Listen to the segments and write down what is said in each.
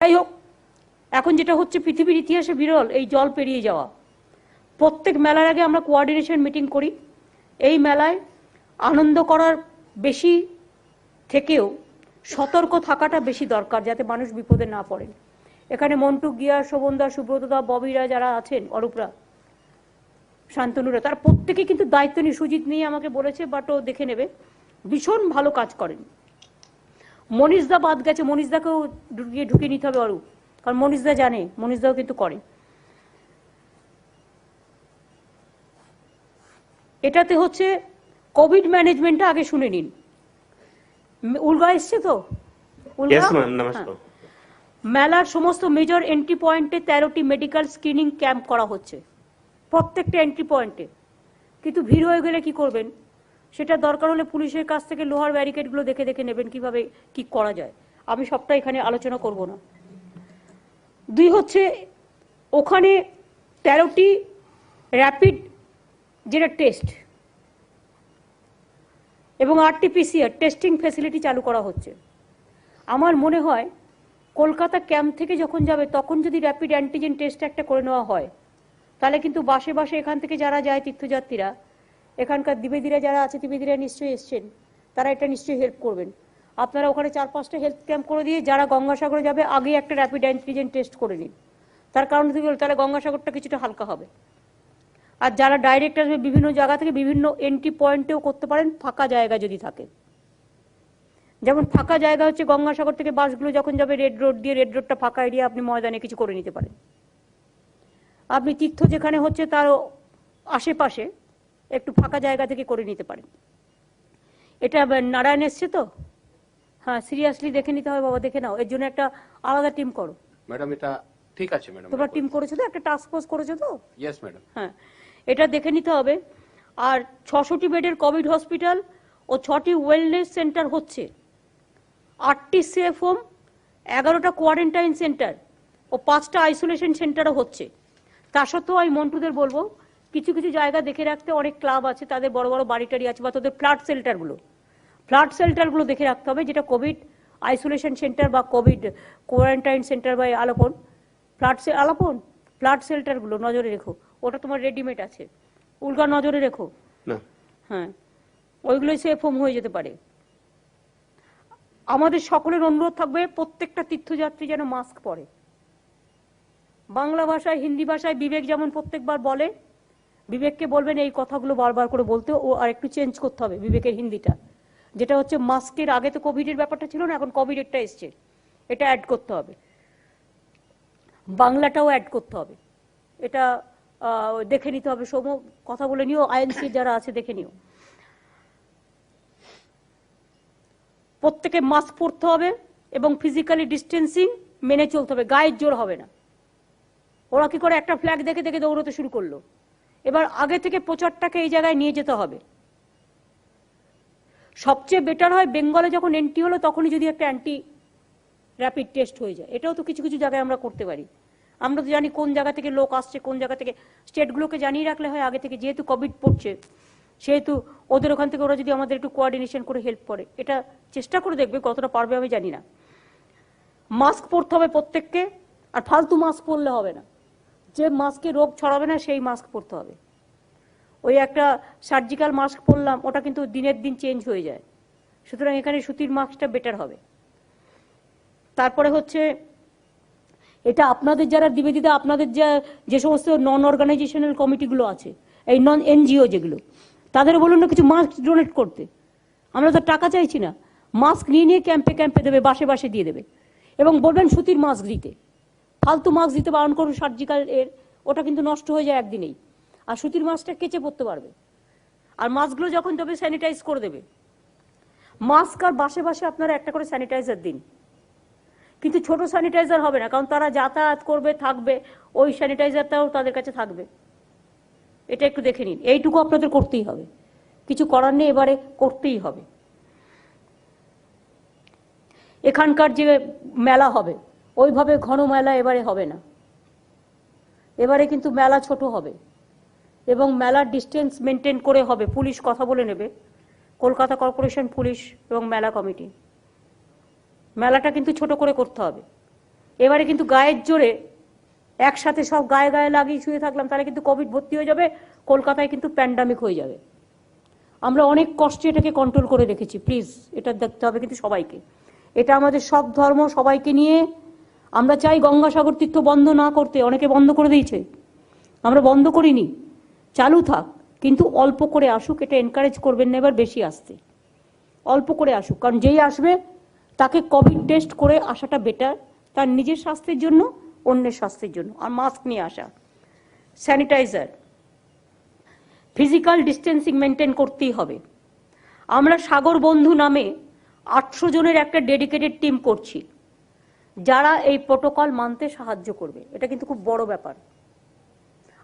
যাই হোক, এখন যেটা হচ্ছে পৃথিবীর ইতিহাসে বিরল, এই জল পেরিয়ে যাওয়া। প্রত্যেক মেলার আগে আমরা কোঅর্ডিনেশন মিটিং করি। এই মেলায় আনন্দ করার বেশি থেকেও সতর্ক থাকাটা বেশি দরকার, যাতে মানুষ বিপদে না পড়েন। এখানে মন্টু, গিয়া, শোভনদা, সুব্রতদা, ববিরা যারা আছেন, অরূপরা, শান্তনুরা, তার প্রত্যেকে কিন্তু দায়িত্ব নিয়ে, সুজিত নিয়ে আমাকে বলেছে, বাট ও দেখে নেবে, ভীষণ ভালো কাজ করেন। মনীষদা বাদ গেছে, মনীষদাকেও ঢুকিয়ে নিতে হবে অরূপ, কারণ মনীষদা জানে, মনীষদাও কিন্তু করে। এটাতে হচ্ছে কোভিড ম্যানেজমেন্টটা আগে শুনে নিন। উলগা এসছে তো, মেলার সমস্ত মেজর এন্ট্রি পয়েন্টে 13টি মেডিকেল স্ক্রিনিং ক্যাম্প করা হচ্ছে, প্রত্যেকটা এন্ট্রি পয়েন্টে। কিন্তু ভিড় হয়ে গেলে কি করবেন, সেটা দরকার হলে পুলিশের কাছ থেকে লোহার ব্যারিকেডগুলো দেখে দেখে নেবেন কিভাবে কি করা যায়। আমি সবটা এখানে আলোচনা করব না। 2 হচ্ছে, ওখানে 13টি র্যাপিড যেটা টেস্ট এবং RT-PCR টেস্টিং ফ্যাসিলিটি চালু করা হচ্ছে। আমার মনে হয় কলকাতা ক্যাম্প থেকে যখন যাবে তখন যদি র্যাপিড অ্যান্টিজেন টেস্ট একটা করে নেওয়া হয়, তাহলে কিন্তু বাসে বাসে এখান থেকে যারা যায় তীর্থযাত্রীরা, এখানকার দ্বিবেদীরা যারা আছে, দ্বিবেদীরা নিশ্চয়ই এসছেন, তারা এটা নিশ্চয়ই হেল্প করবেন। আপনারা ওখানে 4-5টা হেলথ ক্যাম্প করে দিয়ে যারা গঙ্গাসাগরে যাবে আগে একটা র্যাপিড অ্যান্টিজেন টেস্ট করে নিন। তার কারণ তাহলে গঙ্গাসাগরটা কিছুটা হালকা হবে। আর যারা ডাইরেক্ট আসবে বিভিন্ন জায়গা থেকে, বিভিন্ন এন্ট্রি পয়েন্টেও করতে পারেন, ফাঁকা জায়গা যদি থাকে। যেমন ফাঁকা জায়গা হচ্ছে গঙ্গাসাগর থেকে বাসগুলো যখন যাবে রেড রোড দিয়ে, রেড রোডটা ফাঁকা এরিয়া, আপনি ময়দানে কিছু করে নিতে পারেন। আপনি তীর্থ যেখানে হচ্ছে তার আশেপাশে একটু ফাঁকা জায়গা থেকে করে নিতে পারেন। এটা নারায়ণ এসছে তো, হ্যাঁ, সিরিয়াসলি দেখে নিতে হবে বাবা, দেখে নাও। এর জন্য একটা আলাদা টিম করো। ম্যাডাম এটা ঠিক আছে ম্যাডাম, তোমরা টিম করেছো তো, একটা টাস্ক ফোর্স করেছো তো? Yes madam. হ্যাঁ, এটা দেখে নিতে হবে। আর 600টি বেডের কোভিড হসপিটাল ও 6টি ওয়েলনেস সেন্টার হচ্ছে, 8টি সেফ হোম, 11টা কোয়ারেন্টাইন সেন্টার ও 5টা আইসোলেশন সেন্টারও হচ্ছে। তা সত্ত্বেও আমি মন্টুদের বলবো, কিছু কিছু জায়গা দেখে রাখতে। অনেক ক্লাব আছে, তাদের বড় বড় বাড়ি টাড়ি আছে, বা তাদের ফ্ল্যাট সেল্টারগুলো দেখে রাখতে হবে, যেটা কোভিড আইসোলেশন সেন্টার বা কোভিড কোয়ারেন্টাইন সেন্টার বা ফ্ল্যাট সেল্টারগুলো নজরে রেখো। ওটা তোমার রেডিমেড আছে, উল্কা নজরে রেখো। হ্যাঁ, ওইগুলোই সেফ হোম হয়ে যেতে পারে। আমাদের সকলের অনুরোধ থাকবে, প্রত্যেকটা তীর্থযাত্রী যেন মাস্ক পরে। বাংলা ভাষায়, হিন্দি ভাষায় বিবেক যেমন প্রত্যেকবার বলে, বিবেককে বলবেন এই কথাগুলো বারবার করে বলতে। ও আর একটু চেঞ্জ করতে হবে বিবেকের হিন্দিটা, যেটা হচ্ছে মাস্কের আগে তো কোভিডের ব্যাপারটা ছিল না, এখন কোভিডেরটা এসছে, এটা অ্যাড করতে হবে। বাংলাটাও অ্যাড করতে হবে। এটা দেখে নিতে হবে। সৌম্য কথা বলে নিও, আইএনসি যারা আছে দেখে নিও। প্রত্যেকে মাস্ক পরতে হবে এবং ফিজিক্যালি ডিস্টেন্সিং মেনে চলতে হবে। গায়ের জোর হবে না। ওরা কি করে একটা ফ্ল্যাগ দেখে দেখে দৌড়তে শুরু করলো। এবার আগে থেকে প্রচারটাকে এই জায়গায় নিয়ে যেতে হবে। সবচেয়ে বেটার হয় বেঙ্গলে যখন এন্ট্রি হলো তখনই যদি একটা অ্যান্টি র্যাপিড টেস্ট হয়ে যায়। এটাও তো কিছু কিছু জায়গায় আমরা করতে পারি। আমরা তো জানি কোন জায়গা থেকে লোক আসছে, কোন জায়গা থেকে। স্টেটগুলোকে জানিয়ে রাখলে হয় আগে থেকে, যেহেতু কোভিড পড়ছে, সেহেতু ওদের ওখান থেকে ওরা যদি আমাদের একটু কোঅর্ডিনেশন করে হেল্প করে, এটা চেষ্টা করে দেখবে। কতটা পারবে আমি জানি না। মাস্ক পরতে হবে প্রত্যেককে, আর ফালতু মাস্ক পরলে হবে না। যে মাস্কে রোগ ছড়াবে না সেই মাস্ক পরতে হবে। ওই একটা সার্জিক্যাল মাস্ক পরলাম, ওটা কিন্তু দিনের দিন চেঞ্জ হয়ে যায়। সুতরাং এখানে সুতির মাস্কটা বেটার হবে। তারপরে হচ্ছে, এটা আপনাদের যারা নিবেদিতা, আপনাদের যে সমস্ত নন অর্গানাইজেশনাল কমিটিগুলো আছে, এই নন এনজিও যেগুলো, তাদের বলুন না কিছু মাস্ক ডোনেট করতে। আমরা তো টাকা চাইছি না, মাস্ক নিয়ে নিয়ে ক্যাম্পে ক্যাম্পে দেবে, বাসে বাসে দিয়ে দেবে। এবং বলবেন সুতির মাস্ক দিতে, ফালতু মাস্ক দিতে বারণ করুন। সার্জিক্যাল ওটা কিন্তু নষ্ট হয়ে যায় একদিনেই। আর সুতির মাস্কটা কেচে পড়তে পারবে। আর মাস্কগুলো যখন দেবে স্যানিটাইজ করে দেবে। মাস্ক আর বাসে বাসে আপনারা একটা করে স্যানিটাইজার দিন। কিন্তু ছোট স্যানিটাইজার হবে না, কারণ তারা যাতায়াত করবে, থাকবে, ওই স্যানিটাইজারটাও তাদের কাছে থাকবে। এটা একটু দেখে নিন। এইটুকু আপনাদের করতেই হবে, কিছু করার নেই, এবারে করতেই হবে। এখানকার যে মেলা হবে ওইভাবে ঘন মেলা এবারে হবে না। এবারে কিন্তু মেলা ছোট হবে এবং মেলার ডিস্টেন্স মেনটেন করে হবে। পুলিশ কথা বলে নেবে, কলকাতা কর্পোরেশন পুলিশ এবং মেলা কমিটি। মেলাটা কিন্তু ছোট করে করতে হবে। এবারে কিন্তু গায়ের জোরে একসাথে সব গায়ে গায়ে লাগিয়ে শুয়ে থাকলাম, তাহলে কিন্তু কোভিড ভর্তি হয়ে যাবে, কলকাতায় কিন্তু প্যান্ডামিক হয়ে যাবে। আমরা অনেক কষ্টে এটাকে কন্ট্রোল করে রেখেছি, প্লিজ এটা দেখতে হবে কিন্তু সবাইকে। এটা আমাদের সব ধর্ম সবাইকে নিয়ে, আমরা চাই গঙ্গাসাগর তীর্থ বন্ধ না করতে, অনেকে বন্ধ করে দিয়েছে, আমরা বন্ধ করিনি, চালু থাক, কিন্তু অল্প করে আসুক, এটা এনকারেজ করবেন না এবার বেশি আসতে, অল্প করে আসুক, কারণ যেই আসবে তাকে কোভিড টেস্ট করে আসাটা বেটার, তার নিজের স্বাস্থ্যের জন্য, অন্যের স্বাস্থ্যের জন্য। আর মাস্ক নিয়ে আসা, স্যানিটাইজার, ফিজিক্যাল ডিস্টেন্সিং মেনটেন করতেই হবে। আমরা সাগর বন্ধু নামে 800 জনের একটা ডেডিকেটেড টিম করছি, যারা এই প্রোটোকল মানতে সাহায্য করবে। এটা কিন্তু খুব বড় ব্যাপার।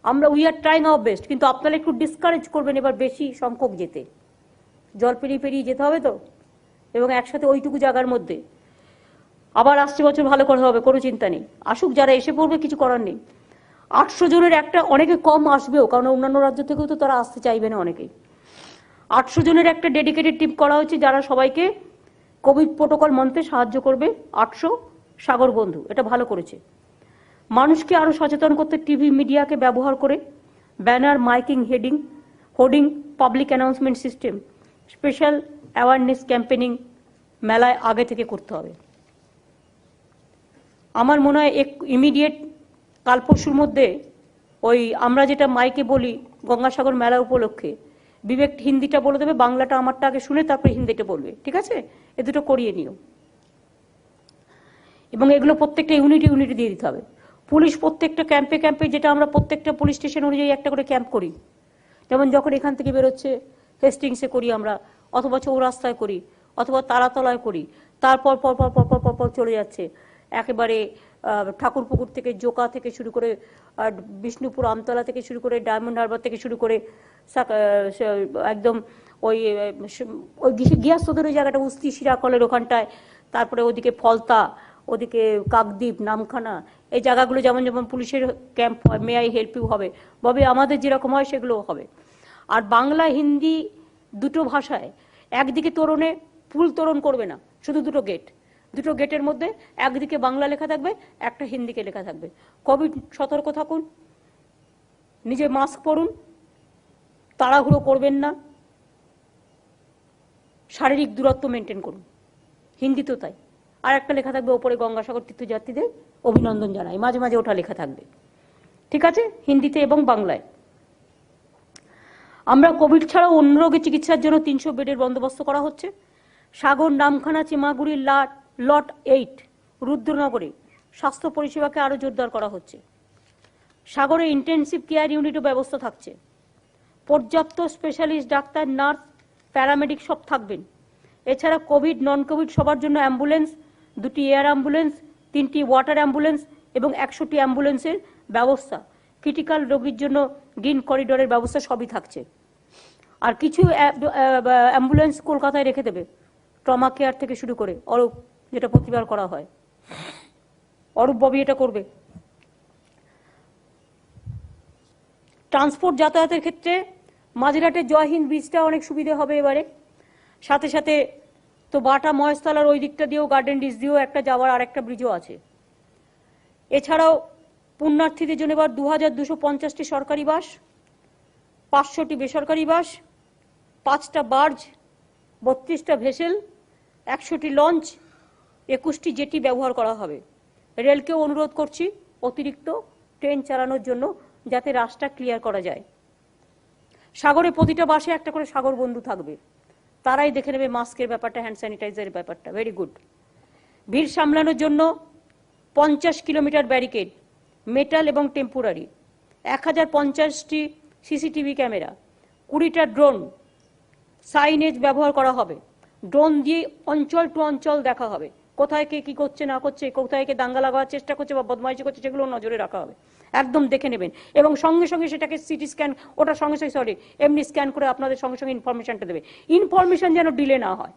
আমরা we are trying our best, কিন্তু আপনারা একটু ডিসকারেজ করবেন এবার বেশি সংখ্যক যেতে, জল পেরিয়ে পেরিয়ে যেতে হবে তো, এবং একসাথে ওইটুকু জায়গার মধ্যে। আবার আসছে বছর ভালো করে হবে, কোনো চিন্তা নেই, আসুক যারা এসে পড়বে, কিছু করার নেই। 800 জনের একটা, অনেকে কম আসবেও, কারণ অন্যান্য রাজ্য থেকেও তো তারা আসতে চাইবে না অনেকেই। 800 জনের একটা ডেডিকেটেড টিম করা হয়েছে, যারা সবাইকে কোভিড প্রোটোকল মানতে সাহায্য করবে। 800 সাগর বন্ধু, এটা ভালো করেছে। মানুষকে আরো সচেতন করতে টিভি মিডিয়াকে ব্যবহার করে banner, miking, hoarding, public announcement system, special awareness campaigning মেলায় আগে থেকে করতে হবে। আমার মনে হয় ইমিডিয়েট কাল পরশুর মধ্যে ওই আমরা যেটা মাইকে বলি গঙ্গাসাগর মেলা উপলক্ষে, বিবেক হিন্দিটা বলে দেবে, বাংলাটা আমারটা আগে শুনে তারপরে হিন্দিটা বলবে, ঠিক আছে? এ দুটো করিয়ে নিও। এবং এগুলো প্রত্যেকটা ইউনিটি দিয়ে দিতে হবে। পুলিশ প্রত্যেকটা ক্যাম্পে, যেটা আমরা প্রত্যেকটা পুলিশ স্টেশন অনুযায়ী একটা করে ক্যাম্প করি, যেমন যখন এখান থেকে বেরোচ্ছে হেস্টিংসে করি আমরা, অথবা চৌরাস্তায় করি, অথবা তারাতলায় করি, তারপর পর চলে যাচ্ছে একেবারে ঠাকুরপুকুর থেকে, জোকা থেকে শুরু করে, বিষ্ণুপুর আমতলা থেকে শুরু করে, ডায়মন্ড হারবার থেকে শুরু করে একদম ওই গিয়াস সদরের জায়গাটা, উস্তি শিরাকলের ওখানটায়, তারপরে ওদিকে ফলতা, ওদিকে কাকদ্বীপ, নামখানা, এই জায়গাগুলো যেমন যেমন পুলিশের ক্যাম্প হয়, মে আই হেল্প ইউ হবে, ববে আমাদের যেরকম হয় সেগুলোও হবে। আর বাংলা হিন্দি দুটো ভাষায়, একদিকে তোরণে ফুল তোরণ করবে না, শুধু দুটো গেটের মধ্যে একদিকে বাংলা লেখা থাকবে, একটা হিন্দিকে লেখা থাকবে। কোভিড সতর্ক থাকুন, নিজে মাস্ক পরুন, তাড়াহুড়ো করবেন না, শারীরিক দূরত্ব মেনটেন করুন, হিন্দিতেও তাই। আর একটা লেখা থাকবে ওপরে, গঙ্গাসাগর তীর্থযাত্রীদের অভিনন্দন জানাই, মাঝে মাঝে ওটা লেখা থাকবে, ঠিক আছে, হিন্দিতে এবং বাংলায়। আমরা কোভিড ছাড়াও অন্য রোগের চিকিৎসার জন্য 300 বেডের বন্দোবস্ত করা হচ্ছে। সাগর, নামখানা, চিমাগুড়ি, লট 8, রুদ্রনগরে স্বাস্থ্য পরিষেবাকে আরো জোরদার করা হচ্ছে। সাগরে ইন্টেনসিভ কেয়ার ইউনিটও ব্যবস্থা থাকছে। পর্যাপ্ত স্পেশালিস্ট ডাক্তার, নার্স, প্যারামেডিক সব থাকবেন। এছাড়া কোভিড, নন কোভিড সবার জন্য অ্যাম্বুলেন্স, 2টি এয়ার অ্যাম্বুলেন্স, 3টি ওয়াটার অ্যাম্বুলেন্স এবং 100টি অ্যাম্বুলেন্সের ব্যবস্থা। ক্রিটিক্যাল রোগীর জন্য গ্রিন করিডোরের ব্যবস্থা সবই থাকছে। আর কিছু অ্যাম্বুলেন্স কলকাতায় রেখে দেবে, ট্রমা কেয়ার থেকে শুরু করে, অরূপ যেটা প্রতিবার করা হয়, অরূপ ববি এটা করবে। ট্রান্সপোর্ট যাতায়াতের ক্ষেত্রে মাঝেরহাটের জয় হিন্দ ব্রিজটা অনেক সুবিধে হবে এবারে। সাথে সাথে তো বাটা মহেশতলার ওই দিকটা দিয়েও, গার্ডেন ডিস দিয়েও একটা যাওয়ার আর একটা ব্রিজও আছে। এছাড়াও পুণ্যার্থীদের জন্য এবার 2250টি সরকারি বাস, 500টি বেসরকারি বাস, 5টা বার্জ, 32টা ভেসেল, 100টি লঞ্চ, 21টি জেটি ব্যবহার করা হবে। রেলকেও অনুরোধ করছি অতিরিক্ত ট্রেন চালানোর জন্য, যাতে রাস্তা ক্লিয়ার করা যায়। সাগরে প্রতিটা বাসে একটা করে সাগর বন্ধু থাকবে, তারাই দেখে নেবে মাস্কের ব্যাপারটা, হ্যান্ড স্যানিটাইজারের ব্যাপারটা। Very good. ভিড় সামলানোর জন্য 50 কিলোমিটার ব্যারিকেড, মেটাল এবং টেম্পোরারি, 1050টি সিসিটিভি ক্যামেরা, 20টা ড্রোন, সাইনেজ ব্যবহার করা হবে। ড্রোন দিয়ে অঞ্চল টু অঞ্চল দেখা হবে, কোথায় কে কি করছে না করছে, কোথায় কে দাঙ্গা লাগাবার চেষ্টা করছে বা বদমাইশি করছে, সেগুলো নজরে রাখা হবে, একদম দেখে নেবেন। এবং সঙ্গে সঙ্গে সেটাকে সিটি স্ক্যান, ওটা সঙ্গে সঙ্গে এমনি স্ক্যান করে আপনাদের সঙ্গে সঙ্গে ইনফরমেশনটা দেবে। ইনফরমেশন যেন ডিলে না হয়।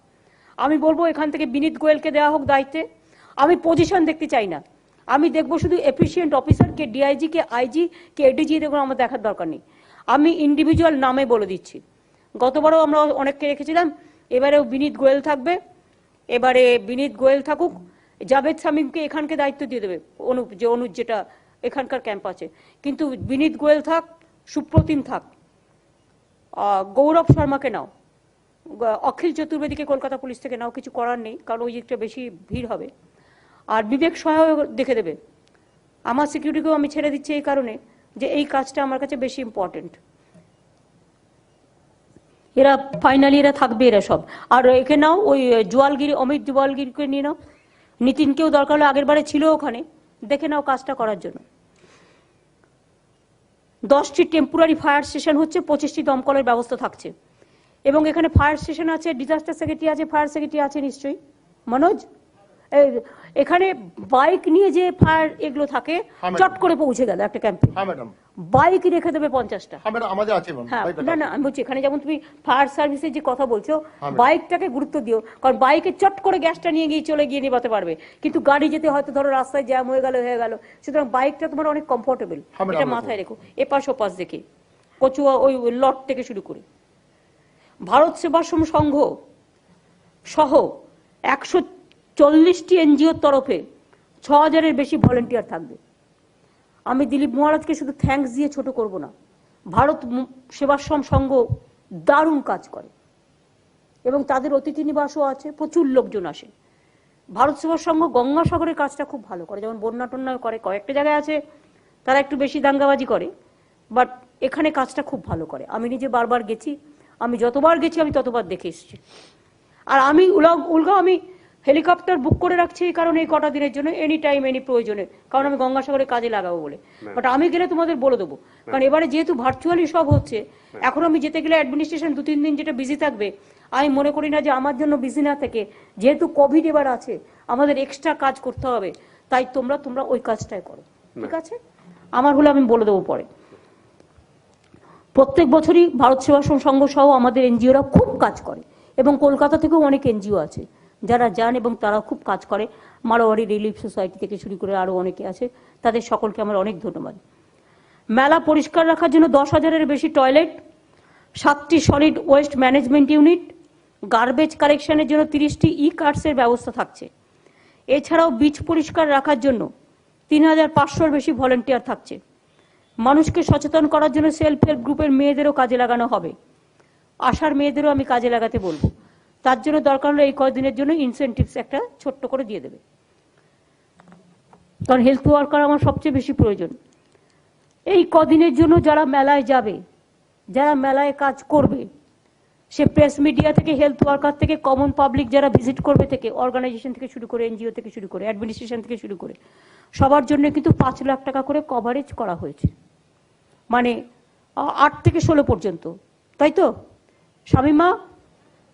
আমি বলবো এখান থেকে বিনীত গোয়েলকে দেওয়া হোক দায়িত্বে। আমি পজিশন দেখতে চাই না, আমি দেখবো শুধু এফিসিয়েন্ট অফিসার, কে ডিআইজি, কে আইজি, কে এডিজি, দেখুন আমার দেখার দরকার নেই। আমি ইন্ডিভিজুয়াল নামে বলে দিচ্ছি। গতবারও আমরা অনেককে রেখেছিলাম, এবারেও বিনীত গোয়েল থাকবে। এবারে বিনীত গোয়েল থাকুক, জাভেদ শামীমকে এখানকে দায়িত্ব দিয়ে দেবে, অনুজ যেটা এখানকার ক্যাম্প আছে, কিন্তু বিনীত গোয়েল থাক, সুপ্রতিম থাক, গৌরব শর্মাকে নাও, অখিল চতুর্বেদীকে কলকাতা পুলিশ থেকে নাও, কিছু করার নেই, কারণ ওই দিকটা বেশি ভিড় হবে। আর বিবেক সহায় দেখে দেবে। আমার সিকিউরিটিকেও আমি ছেড়ে দিচ্ছি এই কারণে যে এই কাজটা আমার কাছে বেশি ইম্পর্টেন্ট। এরা ফাইনালি এরা থাকবে, এরা সব। আর একে নাও, ওই জুয়ালগিরি, অমিত জুয়ালগিরিকে নিয়ে নাও, নিতিনকেও দরকার হলে, আগের বারে ছিল ওখানে, দেখে নাও কাজটা করার জন্য। 10টি টেম্পোরারি ফায়ার স্টেশন হচ্ছে, 25টি দমকলের ব্যবস্থা থাকছে, এবং এখানে ফায়ার স্টেশন আছে, ডিজাস্টার সেক্রেটারি আছে, ফায়ার সেক্রেটারি আছে নিশ্চয়ই মনোজ। এখানে বাইক নিয়ে যে ফায়ার এগুলো থাকে, চট করে পৌঁছে গেল একটা ক্যাম্পে, বাইক রেখে দেবে 50টা। হ্যাঁ, না না, আমি বলছি এখানে যেমন তুমি ফায়ার সার্ভিসের যে কথা বলছো, বাইকটাকে গুরুত্ব দিও, কারণ বাইকে চট করে গ্যাসটা নিয়ে গিয়ে চলে গিয়ে নিভাতে পারবে, কিন্তু গাড়ি যেতে হয়তো ধরো রাস্তায় জ্যাম হয়ে গেল, সুতরাং বাইকটা তোমার অনেক কমফোর্টেবল, এটা মাথায় রেখো। এপাশ ওপাশ দেখে কচুয়া ওই লট থেকে শুরু করে ভারত সেবাশ্রম সংঘ সহ 140টি এনজিওর তরফে 6000-এর বেশি ভলেন্টিয়ার থাকবে। আমি দিলীপ মহারাজকে শুধু থ্যাঙ্কস দিয়ে ছোট করব না, ভারত সেবাশ্রম সংঘ দারুণ কাজ করে এবং তাদের অতিথি নিবাসও আছে, প্রচুর লোকজন আসে। ভারত সেবাশ্রম গঙ্গাসাগরের কাজটা খুব ভালো করে, যেমন বন্যা টন্যা করে, কয়েকটা জায়গায় আছে তারা একটু বেশি দাঙ্গাবাজি করে, বাট এখানে কাজটা খুব ভালো করে। আমি নিজে বারবার গেছি, আমি যতবার গেছি আমি ততবার দেখে এসেছি। আর আমি উলগাও আমি হেলিকপ্টার বুক করে রাখছি এই কারণে, এই কটা দিনের জন্য, এনি টাইম এনি প্রয়োজনে, কারণ আমি গঙ্গাসাগরে কাজে লাগাবো বলে। বাট আমি গেলে তোমাদের বলে দেবো, কারণ এবারে যেহেতু ভার্চুয়ালি সব হচ্ছে, এখন আমি যেতে গেলে অ্যাডমিনিস্ট্রেশন 2-3 দিন যেটা বিজি থাকবে, আমি মনে করি না যে আমার জন্য বিজি না থেকে, যেহেতু কোভিড এবার আছে আমাদের এক্সট্রা কাজ করতে হবে, তাই তোমরা ওই কাজটাই করো, ঠিক আছে? আমার হলে আমি বলে দেবো পরে। প্রত্যেক বছরই ভারত সেবাশ্রম সংঘ সহ আমাদের এনজিওরা খুব কাজ করে, এবং কলকাতা থেকেও অনেক এনজিও আছে যারা যান এবং তারা খুব কাজ করে, মারোয়ারি রিলিফ সোসাইটি থেকে শুরু করে আরো অনেকে আছে, তাদের সকলকে আমার অনেক ধন্যবাদ। মেলা পরিষ্কার রাখার জন্য 10,000-এর বেশি টয়লেট, 7টি solid waste management unit, garbage কালেকশনের জন্য 30টি কার্টসের ব্যবস্থা থাকছে। এছাড়াও বিচ পরিষ্কার রাখার জন্য 3,500-এর বেশি ভলেন্টিয়ার থাকছে। মানুষকে সচেতন করার জন্য সেলফ হেল্প গ্রুপের মেয়েদেরও কাজে লাগানো হবে, আশার মেয়েদেরও আমি কাজে লাগাতে বলবো। তার জন্য দরকার হলে এই কয়েকদিনের জন্য ইনসেন্টিভস একটা ছোট্ট করে দিয়ে দেবে, কারণ হেলথ ওয়ার্কার আমার সবচেয়ে বেশি প্রয়োজন। এই কদিনের জন্য যারা মেলায় যাবে, যারা মেলায় কাজ করবে, সে প্রেস মিডিয়া থেকে, হেলথ ওয়ার্কার থেকে, কমন পাবলিক যারা ভিজিট করবে থেকে, অর্গানাইজেশন থেকে শুরু করে, এনজিও থেকে শুরু করে, অ্যাডমিনিস্ট্রেশন থেকে শুরু করে, সবার জন্য কিন্তু 5 লাখ টাকা করে কভারেজ করা হয়েছে, মানে 8 থেকে 16 পর্যন্ত, তাই তো শামিমা?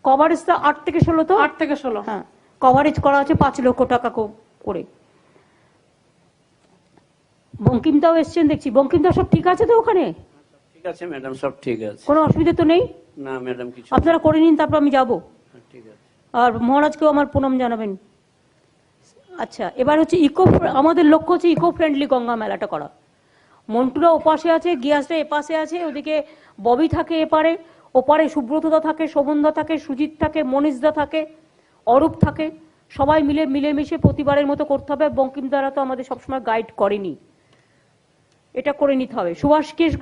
কভারেজটা 8 থেকে 16, তো 8 থেকে 16, হ্যাঁ, কভারেজ করা আছে 5 লক্ষ টাকা করে। বঙ্কিমদাও এসছেন দেখছি, বঙ্কিমদা সব ঠিক আছে তো ওখানে? ঠিক আছে ম্যাডাম, সব ঠিক আছে, কোনো অসুবিধা তো নেই? না ম্যাডাম, কিছু আপনারা করে নিন, তারপর আমি যাব। ঠিক আছে। আর মহারাজকেও আমার প্রণাম জানাবেন। আচ্ছা, এবার হচ্ছে আমাদের লক্ষ্য হচ্ছে ইকো ফ্রেন্ডলি গঙ্গা মেলাটা করা। মন্টুরা ওপাশে আছে, গিয়াসটা এপাশে আছে, ওদিকে ববি থাকে এপারে, ওপারে সুব্রতদা থাকে, শোভনদা থাকে, সুজিত থাকে, মনীষদা থাকে, অরূপ থাকে, সবাই মিলেমিশে প্রতিবারের মতো করতে হবে। বঙ্কিম দ্বারা তো আমাদের সবসময় গাইড করেনি, এটা করে নিতে হবে।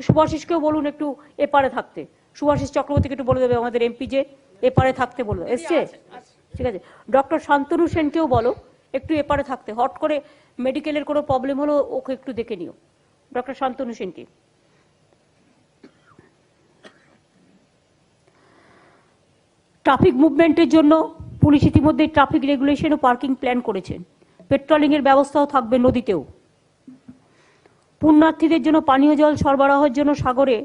সুভাষিসকেও বলুন একটু এপারে থাকতে, সুভাষিস চক্রবর্তীকে একটু বলে দেবে আমাদের এমপি যে এপারে থাকতে বলবে, এসছে? ঠিক আছে। ডক্টর শান্তনু সেনকেও বলো একটু এপারে থাকতে, হট করে মেডিকেলের কোনো প্রবলেম হলো ওকে একটু দেখে নিও, ডক্টর শান্তনু সেনকে। ট্রাফিক মুভমেন্টের জন্য পুলিশ ইতিমধ্যে ট্রাফিক রেগুলেশন ও পার্কিং প্ল্যান করেছেন, পেট্রোলিং এর ব্যবস্থাও থাকবে নদীতেও। পুণ্যার্থীদের জন্য পানীয় জল সরবরাহের জন্য সাগরে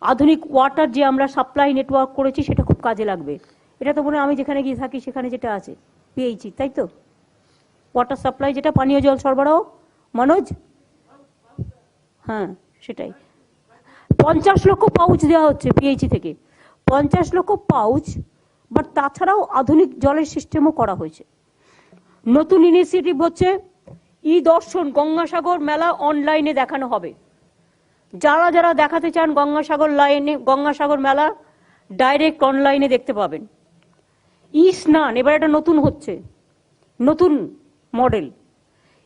আধুনিক ওয়াটার যে আমরা সাপ্লাই নেটওয়ার্ক করেছি সেটা খুব কাজে লাগবে। এটা তো মনে হয় আমি যেখানে গিয়ে থাকি সেখানে যেটা আছে পিএইচি, তাই তো? ওয়াটার সাপ্লাই যেটা পানীয় জল সরবরাহ, মনোজ? হ্যাঁ সেটাই। 50 লক্ষ পাউচ দেওয়া হচ্ছে পিএইচি থেকে, 50 লক্ষ পাউচ, বাট তাছাড়াও আধুনিক জলের সিস্টেমও করা হয়েছে। নতুন ইনিশিয়েটিভ হচ্ছে দর্শন গঙ্গাসাগর মেলা অনলাইনে দেখানো হবে। যারা যারা দেখাতে চান গঙ্গাসাগর মেলা ডাইরেক্ট অনলাইনে দেখতে পাবেন। স্নান এবার এটা নতুন হচ্ছে, নতুন মডেল।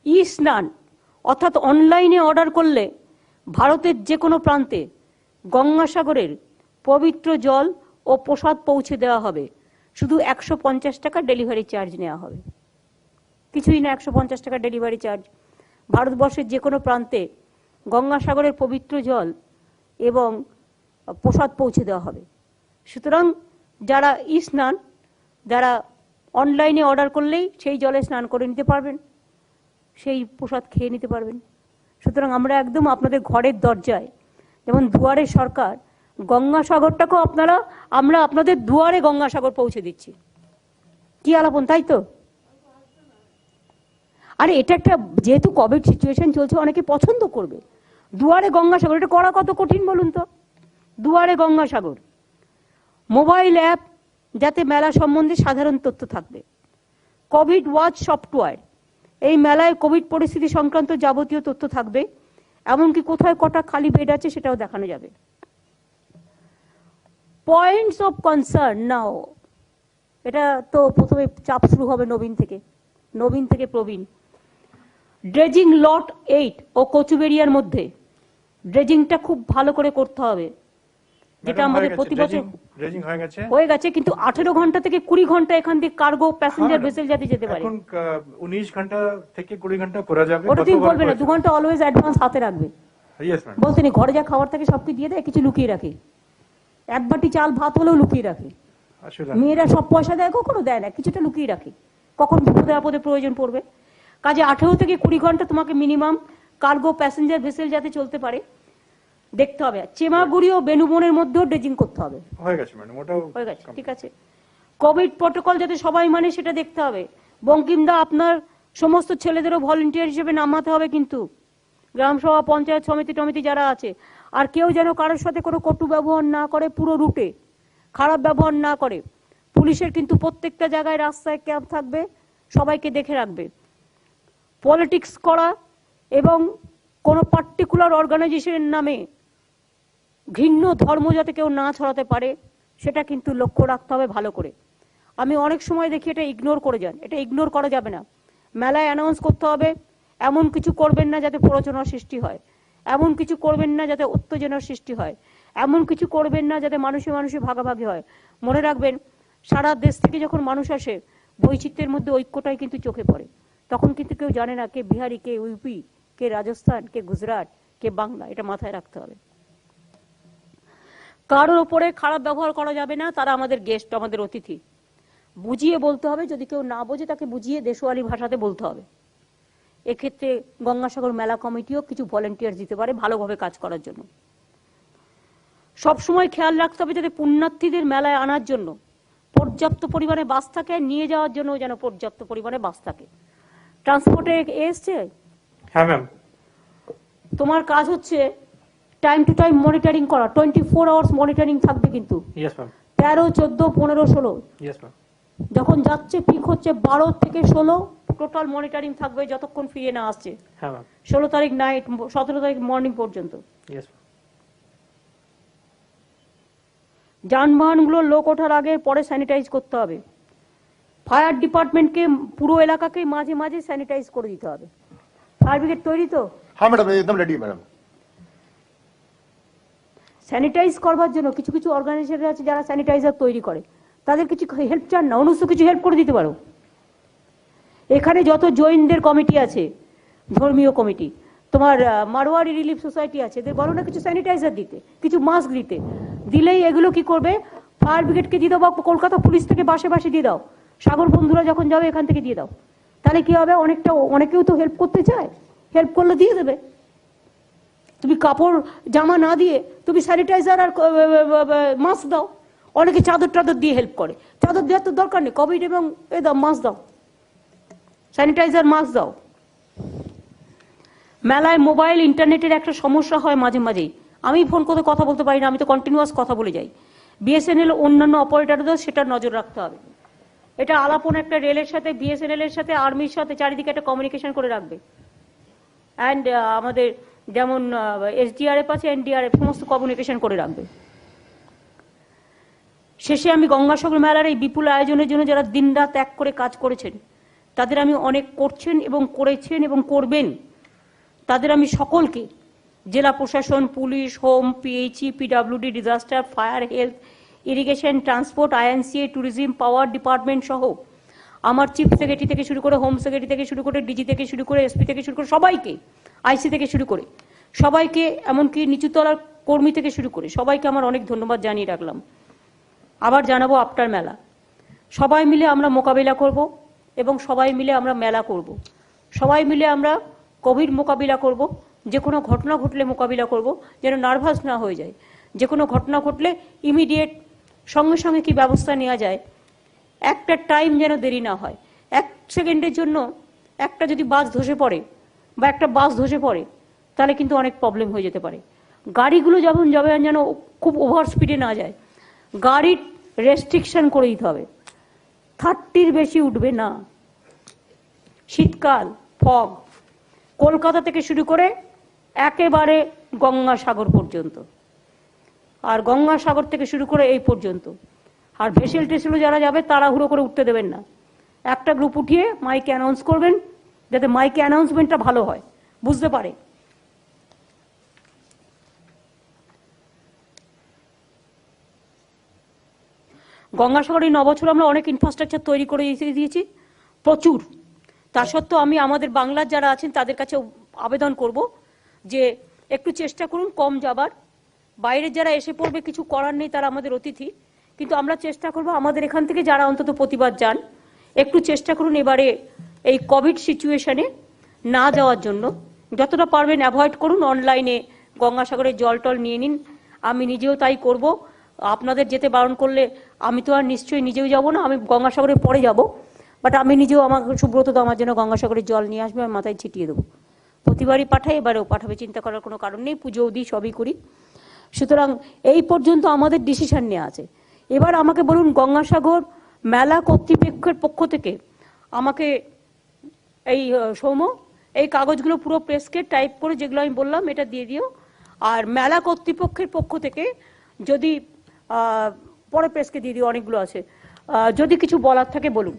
ই স্নান অর্থাৎ অনলাইনে অর্ডার করলে ভারতের যে কোনো প্রান্তে গঙ্গাসাগরের পবিত্র জল ও প্রসাদ পৌঁছে দেওয়া হবে। শুধু 150 টাকা ডেলিভারি চার্জ নেওয়া হবে, কিছুই না, 150 টাকা ডেলিভারি চার্জ। ভারতবর্ষের যে কোনো প্রান্তে গঙ্গাসাগরের পবিত্র জল এবং প্রসাদ পৌঁছে দেওয়া হবে। সুতরাং যারা ই স্নান, যারা অনলাইনে অর্ডার করলেই সেই জলে স্নান করে নিতে পারবেন, সেই প্রসাদ খেয়ে নিতে পারবেন। সুতরাং আমরা একদম আপনাদের ঘরের দরজায়, যেমন দুয়ারে সরকার, গঙ্গাসাগরটাকেও আমরা আপনাদের দুয়ারে গঙ্গাসাগর পৌঁছে দিচ্ছি। কি আলাপন, তাই তো? আরে এটা একটা, যেহেতু কোভিড সিচুয়েশন চলছে, অনেকে পছন্দ করবে। দুয়ারে গঙ্গাসাগর, এটা করা কত কঠিন বলুন তো? দুয়ারে গঙ্গাসাগর মোবাইল অ্যাপ, যাতে মেলা সম্বন্ধে সাধারণ তথ্য থাকবে। কোভিড ওয়াচ সফটওয়্যার, এই মেলায় কোভিড পরিস্থিতি সংক্রান্ত যাবতীয় তথ্য থাকবে, এমনকি কোথায় কটা খালি বেড আছে সেটাও দেখানো যাবে। পয়েন্টস অফ কনসার্ন নাও, এটা তো প্রথমে চাপ শুরু হবে নবীন থেকে প্রবীণ। ড্রেজিং লট 8 ও কচুবেরিয়ার মধ্যে ড্রেজিংটা খুব ভালো করে করতে হবে, যেটা আমাদের প্রতি বছর হয়ে গেছে, কিন্তু 18 ঘন্টা থেকে 20 ঘন্টা এখান থেকে কার্গো প্যাসেঞ্জার ভেসেল যাতে যেতে পারে। এখন 19 ঘন্টা থেকে 20 ঘন্টা করা যাবে। ওটা তুমি বলবে না, 2 ঘন্টা অলওয়েজ অ্যাডভান্স হাতে রাখবে। Yes ma'am. বলতে নেই, ঘরে যা খাবার থাকে সবকে দিয়ে দেয়, কিছু লুকিয়ে রাখে, এক বাটি চাল ভাত হলেও লুকিয়ে রাখে। মেয়েরা সব পয়সা দেয়, কখনো দেয় না, কিছুটা লুকিয়ে রাখে, কখন বিপদে আপদে প্রয়োজন পড়বে। কাজে 18 থেকে 20 ঘন্টা তোমাকে মিনিমাম কার্গো প্যাসেঞ্জার ভেসেল যাতে চলতে পারে দেখতে হবে। চেমাগুড়ি ও বেনুবনের মধ্যেও ড্রেজিং করতে হবে। হয়ে গেছে ম্যাডাম, ওটাও হয়ে গেছে, ঠিক আছে। কোভিড প্রটোকল যাতে সবাই মানে সেটা দেখতে হবে। বঙ্কিমদা, আপনার সমস্ত ছেলেদেরও ভলেন্টিয়ার হিসেবে নামাতে হবে কিন্তু, গ্রামসভা, পঞ্চায়েত সমিতি টমিতি যারা আছে। আর কেউ যেন কারোর সাথে কোনো কটু ব্যবহার না করে, পুরো রুটে খারাপ ব্যবহার না করে। পুলিশের কিন্তু প্রত্যেকটা জায়গায় রাস্তায় ক্যাম্প থাকবে, সবাইকে দেখে রাখবে। পলিটিক্স করা এবং কোনো পার্টিকুলার অর্গানাইজেশনের নামে ঘৃণ্য ধর্ম যাতে কেউ না ছড়াতে পারে, সেটা কিন্তু লক্ষ্য রাখতে হবে ভালো করে। আমি অনেক সময় দেখি এটা ইগনোর করে যান, এটা ইগনোর করা যাবে না। মেলায় অ্যানাউন্স করতে হবে, এমন কিছু করবেন না যাতে প্ররোচনার সৃষ্টি হয়, এমন কিছু করবেন না যাতে উত্তেজনার সৃষ্টি হয়, এমন কিছু করবেন না যাতে মানুষে মানুষে ভাগাভাগি হয়। মনে রাখবেন, সারা দেশ থেকে যখন মানুষ আসে, বৈচিত্র্যের মধ্যে ঐক্যটাই কিন্তু চোখে পড়ে। তখন কিন্তু কেউ জানে না কে বিহারি, কে ইউপি, কে রাজস্থান, কে গুজরাট, কে বাংলা, এটা মাথায় রাখতে হবে। কারোর ওপরে খারাপ ব্যবহার করা যাবে না, তারা আমাদের গেস্ট, আমাদের অতিথি। বুঝিয়ে বলতে হবে, যদি কেউ না বোঝে তাকে বুঝিয়ে দেশওয়ালি ভাষাতে বলতে হবে। এক্ষেত্রে গঙ্গাসাগর মেলা কমিটিও কিছু ভলেন্টিয়ার দিতে পারে ভালোভাবে কাজ করার জন্য। সবসময় খেয়াল রাখতে হবে যাতে পুণ্যার্থীদের মেলায় আনার জন্য পর্যাপ্ত পরিমাণে বাস থাকে, নিয়ে যাওয়ার জন্য যেন পর্যাপ্ত পরিমাণে বাস থাকে। ট্রান্সপোর্টে এসছে? হ্যাঁ ম্যাম। তোমার কাজ হচ্ছে টাইম টু টাইম মনিটরিং করা, 24 আওয়ার্স মনিটরিং থাকবে কিন্তু। Yes ma'am. 13, 14, 15, 16 yes ma'am. যখন যাচ্ছে, পিক হচ্ছে 12 থেকে 16, টোটাল মনিটরিং থাকবে যতক্ষণ ফিরে না আসছে। হ্যাঁ ম্যাম। 16 তারিখ নাইট, 17 তারিখ মর্নিং পর্যন্ত। Yes ma'am. যানবাহনগুলো লোক ওঠার আগে পরে স্যানিটাইজ করতে হবে। ফায়ার ডিপার্টমেন্টকে পুরো এলাকাকে মাঝে মাঝে স্যানিটাইজ করে দিতে হবে। ফায়ার ব্রিগেড তৈরি তো? हाँ मैडम, एकदम रेडी मैडम। স্যানিটাইজ করবার জন্য কিছু কিছু অর্গানাইজেশন আছে যারা স্যানিটাইজার তৈরি করে, তাদের কিছু হেল্প চান না, অনুষ্ঠ কিছু হেল্প করে দিতে পারো। এখানে যত জৈনদের কমিটি আছে, ধর্মীয় কমিটি, তোমার মারোয়ারি রিলিফ সোসাইটি আছে, এদের বলো না কিছু স্যানিটাইজার দিতে, কিছু মাস্ক দিতে। দিলেই এগুলো কি করবে, ফায়ার ব্রিগেডকে দিয়ে দাও, বা কলকাতা পুলিশ থেকে বাসে বাসে দিয়ে দাও, সাগর বন্ধুরা যখন যাবে এখান থেকে দিয়ে দাও। তাহলে কি হবে, অনেকেও তো হেল্প করতে চায়, হেল্প করলে দিয়ে দেবে। তুমি কাপড় জামা না দিয়ে তুমি স্যানিটাইজার আর মাস্ক দাও। অনেকে চাদর টাদর দিয়ে হেল্প করে, চাদর দেওয়ার তো দরকার নেই, কোভিড এবং এ দাও, মাস্ক দাও, স্যানিটাইজার মাস্ক দাও। মেলায় মোবাইল ইন্টারনেটের একটা সমস্যা হয় মাঝে মাঝেই, আমি ফোন করে কথা বলতে পারি না, আমি তো কন্টিনিউয়াস কথা বলে যাই। বিএসএনএল অন্যান্য অপারেটরদের সেটা নজর রাখতে হবে। এটা আলাপন একটা রেলের সাথে, বিএসএনএল এর সাথে, আর্মির সাথে চারিদিকে একটা কমিউনিকেশন করে রাখবে। অ্যান্ড আমাদের যেমন এসডিআরএফ আছে, এনডিআরএফ, সমস্ত কমিউনিকেশন করে রাখবে। শেষে আমি গঙ্গাসাগর মেলার এই বিপুল আয়োজনের জন্য যারা দিনরাত এক করে কাজ করেছেন তাদের আমি অনেক করছেন এবং করেছেন এবং করবেন, তাদের আমি সকলকে, জেলা প্রশাসন, police, home, PHE, PWD, disaster, fire, health, irrigation, transport, INCA, tourism, পাওয়ার ডিপার্টমেন্ট সহ আমার চিফ সেক্রেটারি থেকে শুরু করে, হোম সেক্রেটারি থেকে শুরু করে, ডিজি থেকে শুরু করে, এসপি থেকে শুরু করে, সবাইকে, আইসি থেকে শুরু করে সবাইকে, এমনকি নিচুতলার কর্মী থেকে শুরু করে সবাইকে আমার অনেক ধন্যবাদ জানিয়ে রাখলাম। আবার জানাবো আফটার মেলা, সবাই মিলে আমরা মোকাবিলা করব এবং সবাই মিলে আমরা মেলা করব, সবাই মিলে আমরা কোভিড মোকাবিলা করব, যে কোনো ঘটনা ঘটলে মোকাবিলা করব, যেন নার্ভাস না হয়ে যায়, যে কোনো ঘটনা ঘটলে ইমিডিয়েট সঙ্গে সঙ্গে কি ব্যবস্থা নেওয়া যায়, একটা টাইম যেন দেরি না হয়। 1 সেকেন্ডের জন্য একটা যদি বাস ধসে পড়ে বা একটা বাস ধসে পড়ে তাহলে কিন্তু অনেক প্রবলেম হয়ে যেতে পারে। গাড়িগুলো যখন যাবে যেন খুব ওভার স্পিডে না যায়, গাড়ির রেস্ট্রিকশন করে দিতে হবে, 30-র বেশি উঠবে না। শীতকাল, ফগ, কলকাতা থেকে শুরু করে একেবারে গঙ্গাসাগর পর্যন্ত, আর গঙ্গাসাগর থেকে শুরু করে এই পর্যন্ত। আর ভেসেল টেসেলও যারা যাবে তাড়াহুড়ো করে উঠতে দেবেন না, একটা গ্রুপ উঠিয়ে মাইকে অ্যানাউন্স করবেন, যাতে মাইকে অ্যানাউন্সমেন্টটা ভালো হয়, বুঝতে পারে। গঙ্গাসাগরে 9 বছর আমরা অনেক ইনফ্রাস্ট্রাকচার তৈরি করে দিয়েছি, প্রচুর। তা সত্ত্বেও আমি আমাদের বাংলার যারা আছেন তাদের কাছে আবেদন করব যে একটু চেষ্টা করুন কম যাবার। বাইরের যারা এসে পড়বে কিছু করার নেই, তারা আমাদের অতিথি, কিন্তু আমরা চেষ্টা করব আমাদের এখান থেকে যারা অন্তত প্রতিবার যান একটু চেষ্টা করুন এবারে এই কোভিড সিচুয়েশনে না যাওয়ার জন্য, যতটা পারবেন অ্যাভয়েড করুন। অনলাইনে গঙ্গাসাগরের জল টল নিয়ে নিন, আমি নিজেও তাই করব। আপনাদের যেতে বারণ করলে আমি তো আর নিশ্চয়ই নিজেও যাব না, আমি গঙ্গাসাগরের পরে যাব, বাট আমি নিজেও, আমার সুব্রত তো আমার জন্য গঙ্গাসাগরের জল নিয়ে আসবে, আমি মাথায় ছিটিয়ে দেবো। প্রতিবারই পাঠাই, এবারেও পাঠাবে, চিন্তা করার কোনো কারণ নেই, পুজোও দিই, সবই করি। সুতরাং এই পর্যন্ত আমাদের ডিসিশন নেওয়া আছে। এবার আমাকে বলুন, গঙ্গাসাগর মেলা কর্তৃপক্ষের পক্ষ থেকে আমাকে এই সৌম এই কাগজগুলো পুরো প্রেসকে টাইপ করে যেগুলো আমি বললাম এটা দিয়ে দিও। আর মেলা কর্তৃপক্ষের পক্ষ থেকে যদি পরে প্রেসকে দিয়ে দিও, অনেকগুলো আছে, যদি কিছু বলার থাকে বলুন।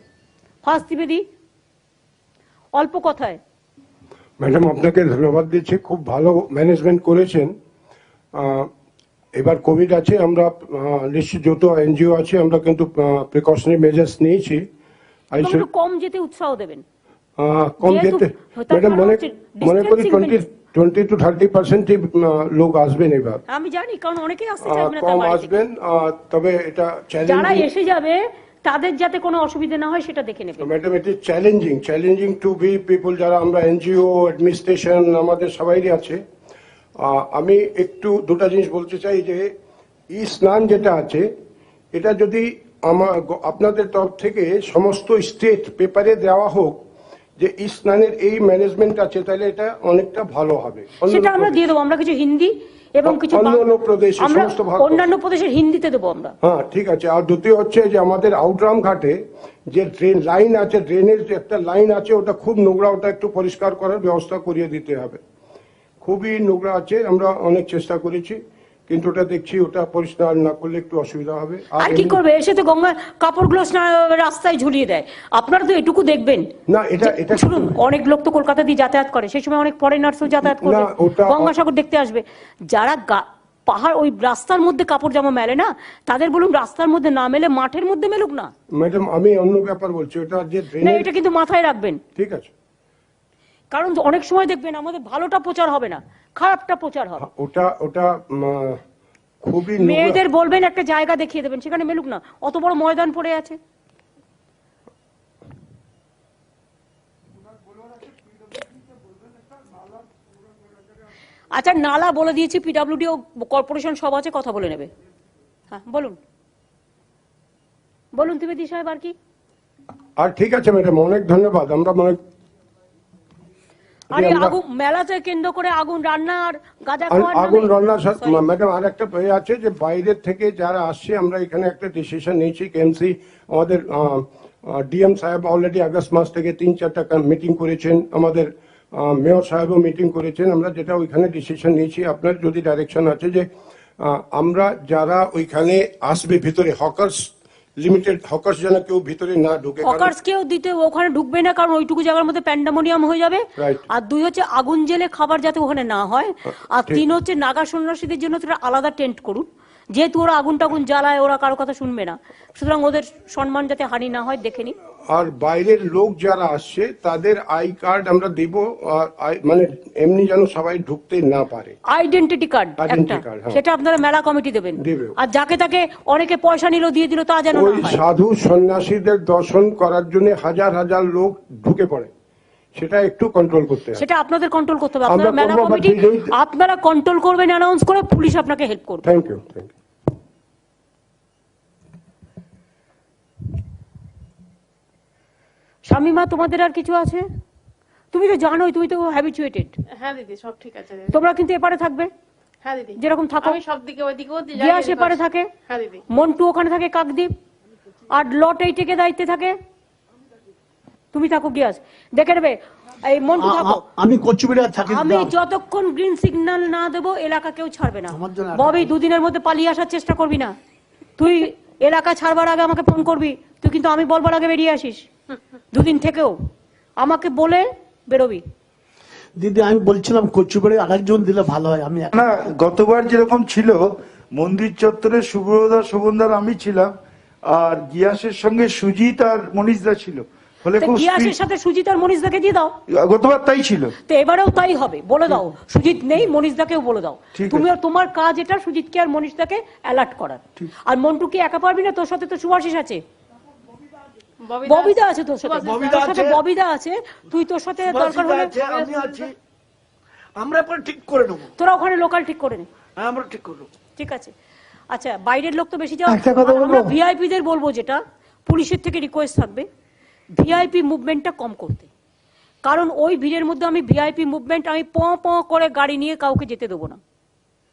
ফার্স্ট দ্বিবেদী, অল্প কথায়। ম্যাডাম, আপনাকে ধন্যবাদ দিচ্ছি, খুব ভালো ম্যানেজমেন্ট করেছেন। এবার কোভিড আছে, আমরা নিশ্চিত যত এনজিও আছে আমরা কিন্তু প্রিকশনারি মেজার্স নিয়েছি। একটু কম যেতে উৎসাহ দেবেন, কম যেতে ম্যাডাম, মনে করি 20 to 30% লোক আসবেন এবার। আমি জানি, কারণ অনেকেই আসতে চাইবে না, কম আসবেন, তবে এটা যারা এসে যাবে তাদের যাতে কোনো অসুবিধা না হয় সেটা দেখে নেবেন। Madam, it is challenging to be people, যারা আমরা এনজিও, অ্যাডমিনিস্ট্রেশন, আমাদের সবাইরই আছে। আমি একটু দুটা জিনিস বলতে চাই যে ই স্নান যেটা আছে, এটা যদি আপনাদের তরফ থেকে সমস্ত স্টেট পেপারে দেওয়া হোক যে ই স্নানের এই ম্যানেজমেন্ট আছে, তাহলে এটা অনেকটা ভালো হবে। সেটা আমরা দিয়ে দেবো, আমরা কিছু হিন্দি এবং কিছু অন্যান্য প্রদেশের হিন্দিতে দেবো আমরা। হ্যাঁ, ঠিক আছে। আর দ্বিতীয় হচ্ছে যে আমাদের আউটরাম ঘাটে যে ড্রেন লাইন আছে, ড্রেনের যে একটা লাইন আছে, ওটা খুব নোংরা, ওটা একটু পরিষ্কার করার ব্যবস্থা করিয়ে দিতে হবে। খুবই নোংরা আছে, আমরা অনেক চেষ্টা করেছি, কিন্তু ওটা দেখছি ওটা পরিষ্কার না করলে একটু অসুবিধা হবে। আর কি করবে, এসে তো গঙ্গা কাপড়গুলো রাস্তায় ঝুলিয়ে দেয়। আপনারা তো এটুকু দেখবেন না, এটা শুনুন, অনেক লোক তো কলকাতা দিয়ে যাতায়াত করে, সেই সময় অনেক ফরেনার্সও যাতায়াত করে, গঙ্গাসাগর দেখতে আসবে। যারা পাহাড় ওই রাস্তার মধ্যে কাপড় জামা মেলে না, তাদের বলুন রাস্তার মধ্যে না মেলে মাঠের মধ্যে মেলুক না। ম্যাডাম, আমি অন্য ব্যাপার বলছি, ওটা যে না, এটা কিন্তু মাথায় রাখবেন, ঠিক আছে? কারণ অনেক সময় দেখবেন আমাদের ভালোটা প্রচার হবে না, খারাপটা প্রচার হবে। ওটা খুবই মেয়েদের বলবেন একটা জায়গা দেখিয়ে দেবেন, সেখানে মেলুক না, অত বড় ময়দান পড়ে আছে। আচ্ছা, নালা বলে দিয়েছি, পিডব্লিউডি ও কর্পোরেশন সব আছে, কথা বলে নেবে। হ্যাঁ বলুন, বলুন ত্রিবেদী সাহেব আর কি। আর ঠিক আছে ম্যাডাম, অনেক ধন্যবাদ। আমরা আরে আগুন মেলাতে কেন্দ্র করে আগুন রান্নার গাঁজা খাওয়ার আগুন রান্না ম্যাডাম, আর একটা আছে যে বাইরের থেকে যারা আসছে, আমরা এখানে একটা ডিসিশন নিয়েছি, কেএমসি আমাদের ডিএম সাহেব অলরেডি আগস্ট মাস থেকে 3-4টা মিটিং করেছেন, আমাদের মেয়র সাহেবও মিটিং করেছেন। আমরা যেটা ওইখানে ডিসিশন নিয়েছি, আপনার যদি ডাইরেকশন আছে যে আমরা যারা ওইখানে আসবে ভিতরে হকার্স লিমিটেড হকার্স যেন কেউ ভিতরে না ঢুকে, কারণ হকার্স কেও দিতে ওখানে ঢুকবে না, কারণ ওইটুকু জায়গার মধ্যে প্যান্ডামোনিয়াম হয়ে যাবে। Right. আর 2 হচ্ছে আগুন জেলে খাবার যাতে ওখানে না হয়। আর ঠিক। 3 হচ্ছে নাগা সন্ন্যাসীদের জন্য তোরা আলাদা টেন্ট করুন, যেহেতু ওরা আগুন টাগুন জ্বালায়, ওরা কারো কথা শুনবে না, সুতরাং ওদের সম্মান যাতে হানি না হয় দেখে নিন। আর বাইরের লোক যারা আসছে তাদের আই কার্ড আমরা দিব, আর মানে এমনি যেন সবাই ঢুকতে না পারে। আইডেন্টিটি কার্ড Identity একটা, card, হ্যাঁ। সেটা আপনারা মেলা কমিটি দেবেন। দেবে। আর যাকে তাকে অনেকে পয়সা নিল দিয়ে দিল তা যেন না ওই হয়। সাধু সন্ন্যাসীদের দর্শন করার জন্য হাজার হাজার লোক ঢুকে পড়ে, সেটা একটু কন্ট্রোল করতে হবে। সেটা আপনাদের কন্ট্রোল করতে হবে। আমরা আপনারা মেলা করবো, but কমিটি we don't- আপনারা কন্ট্রোল করবেন, অ্যানাউন্স করে পুলিশ আপনাকে হেল্প করবে। Thank you, thank you. Shamima, তোমাদের আর কিছু আছে? তুমি তো জানোই, তুমি তো হ্যাবিচুয়েটেড। হ্যাঁ দিদি, সব ঠিক আছে দিদি। তোমরা কিন্তু এপারে থাকবে, হ্যাঁ দিদি, যেরকম থাকো। আমি সব দিকে ওইদিকেও যাই, গিয়াস এদিকেও এপারে আসি। থাকে, হ্যাঁ দিদি। মন্টু ওখানে থাকে কাকদ্বীপ, আর লট এই থেকে দায়িত্বে থাকে। তুমি থাকো গিয়াস, দেখে নেবে। এই মন্টু থাকো। আমি কচুবিড়া থাকি। আমি যতক্ষণ গ্রিন সিগন্যাল না দেবো এলাকা কেউ ছাড়বে না। আমার জন্য ববি, 2 দিনের মধ্যে পালিয়ে আসার চেষ্টা করবি না। তুই এলাকা ছাড়বার আগে আমাকে ফোন করবি, তুই কিন্তু আমি বলবার আগে বেরিয়ে আসিস। 2 দিন থেকেও আমাকে বলে বেরোবি। দিদি আমি বলছিলাম কচুবিড়ে আরেকজন দিলে ভালো হয়। আমি না, গতবার যেরকম ছিল মন্দির চত্বরে সুব্রতদা, শোভনদার, আমি ছিলাম, আর গিয়াসের সঙ্গে সুজিত আর মনীষদা ছিল, ফলে তো খুব গিয়াসের speed- সাথে সুজিত আর মনীষদাকে দিয়ে দাও। গতবার তাই ছিল। তো এবারেও তাই হবে, বলে দাও সুজিত নেই, মনীষদাকেও বলে দাও। ঠিক আছে। তুমি আর তোমার কাজ এটা সুজিতকে আর মনীষদাকে অ্যালার্ট করার। ঠিক। আর মন্টু কি একা পারবি না? তোর সাথে তো সুভাষিস আছে, ববিদা আছে তোর সাথে, ববিদা তোর সাথে আছে। ববিদা আছে। তুই তোর সাথে দরকার হলে আমি আছি, আমরা পরে ঠিক করে নেবো। তোরা ওখানে লোকাল ঠিক করে নে। হ্যাঁ, আমরা ঠিক করবো। ঠিক আছে। আচ্ছা, বাইরের লোক তো বেশি যাওয়া। একটা কথা বলবো? আমরা ভিআইপি দের বলবো, যেটা পুলিশের থেকে রিকোয়েস্ট থাকবে, ভিআইপি মুভমেন্টটা কম করতে। কারণ ওই ভিড়ের মধ্যে আমি ভিআইপি মুভমেন্ট আমি প করে গাড়ি নিয়ে কাউকে যেতে দেবো না।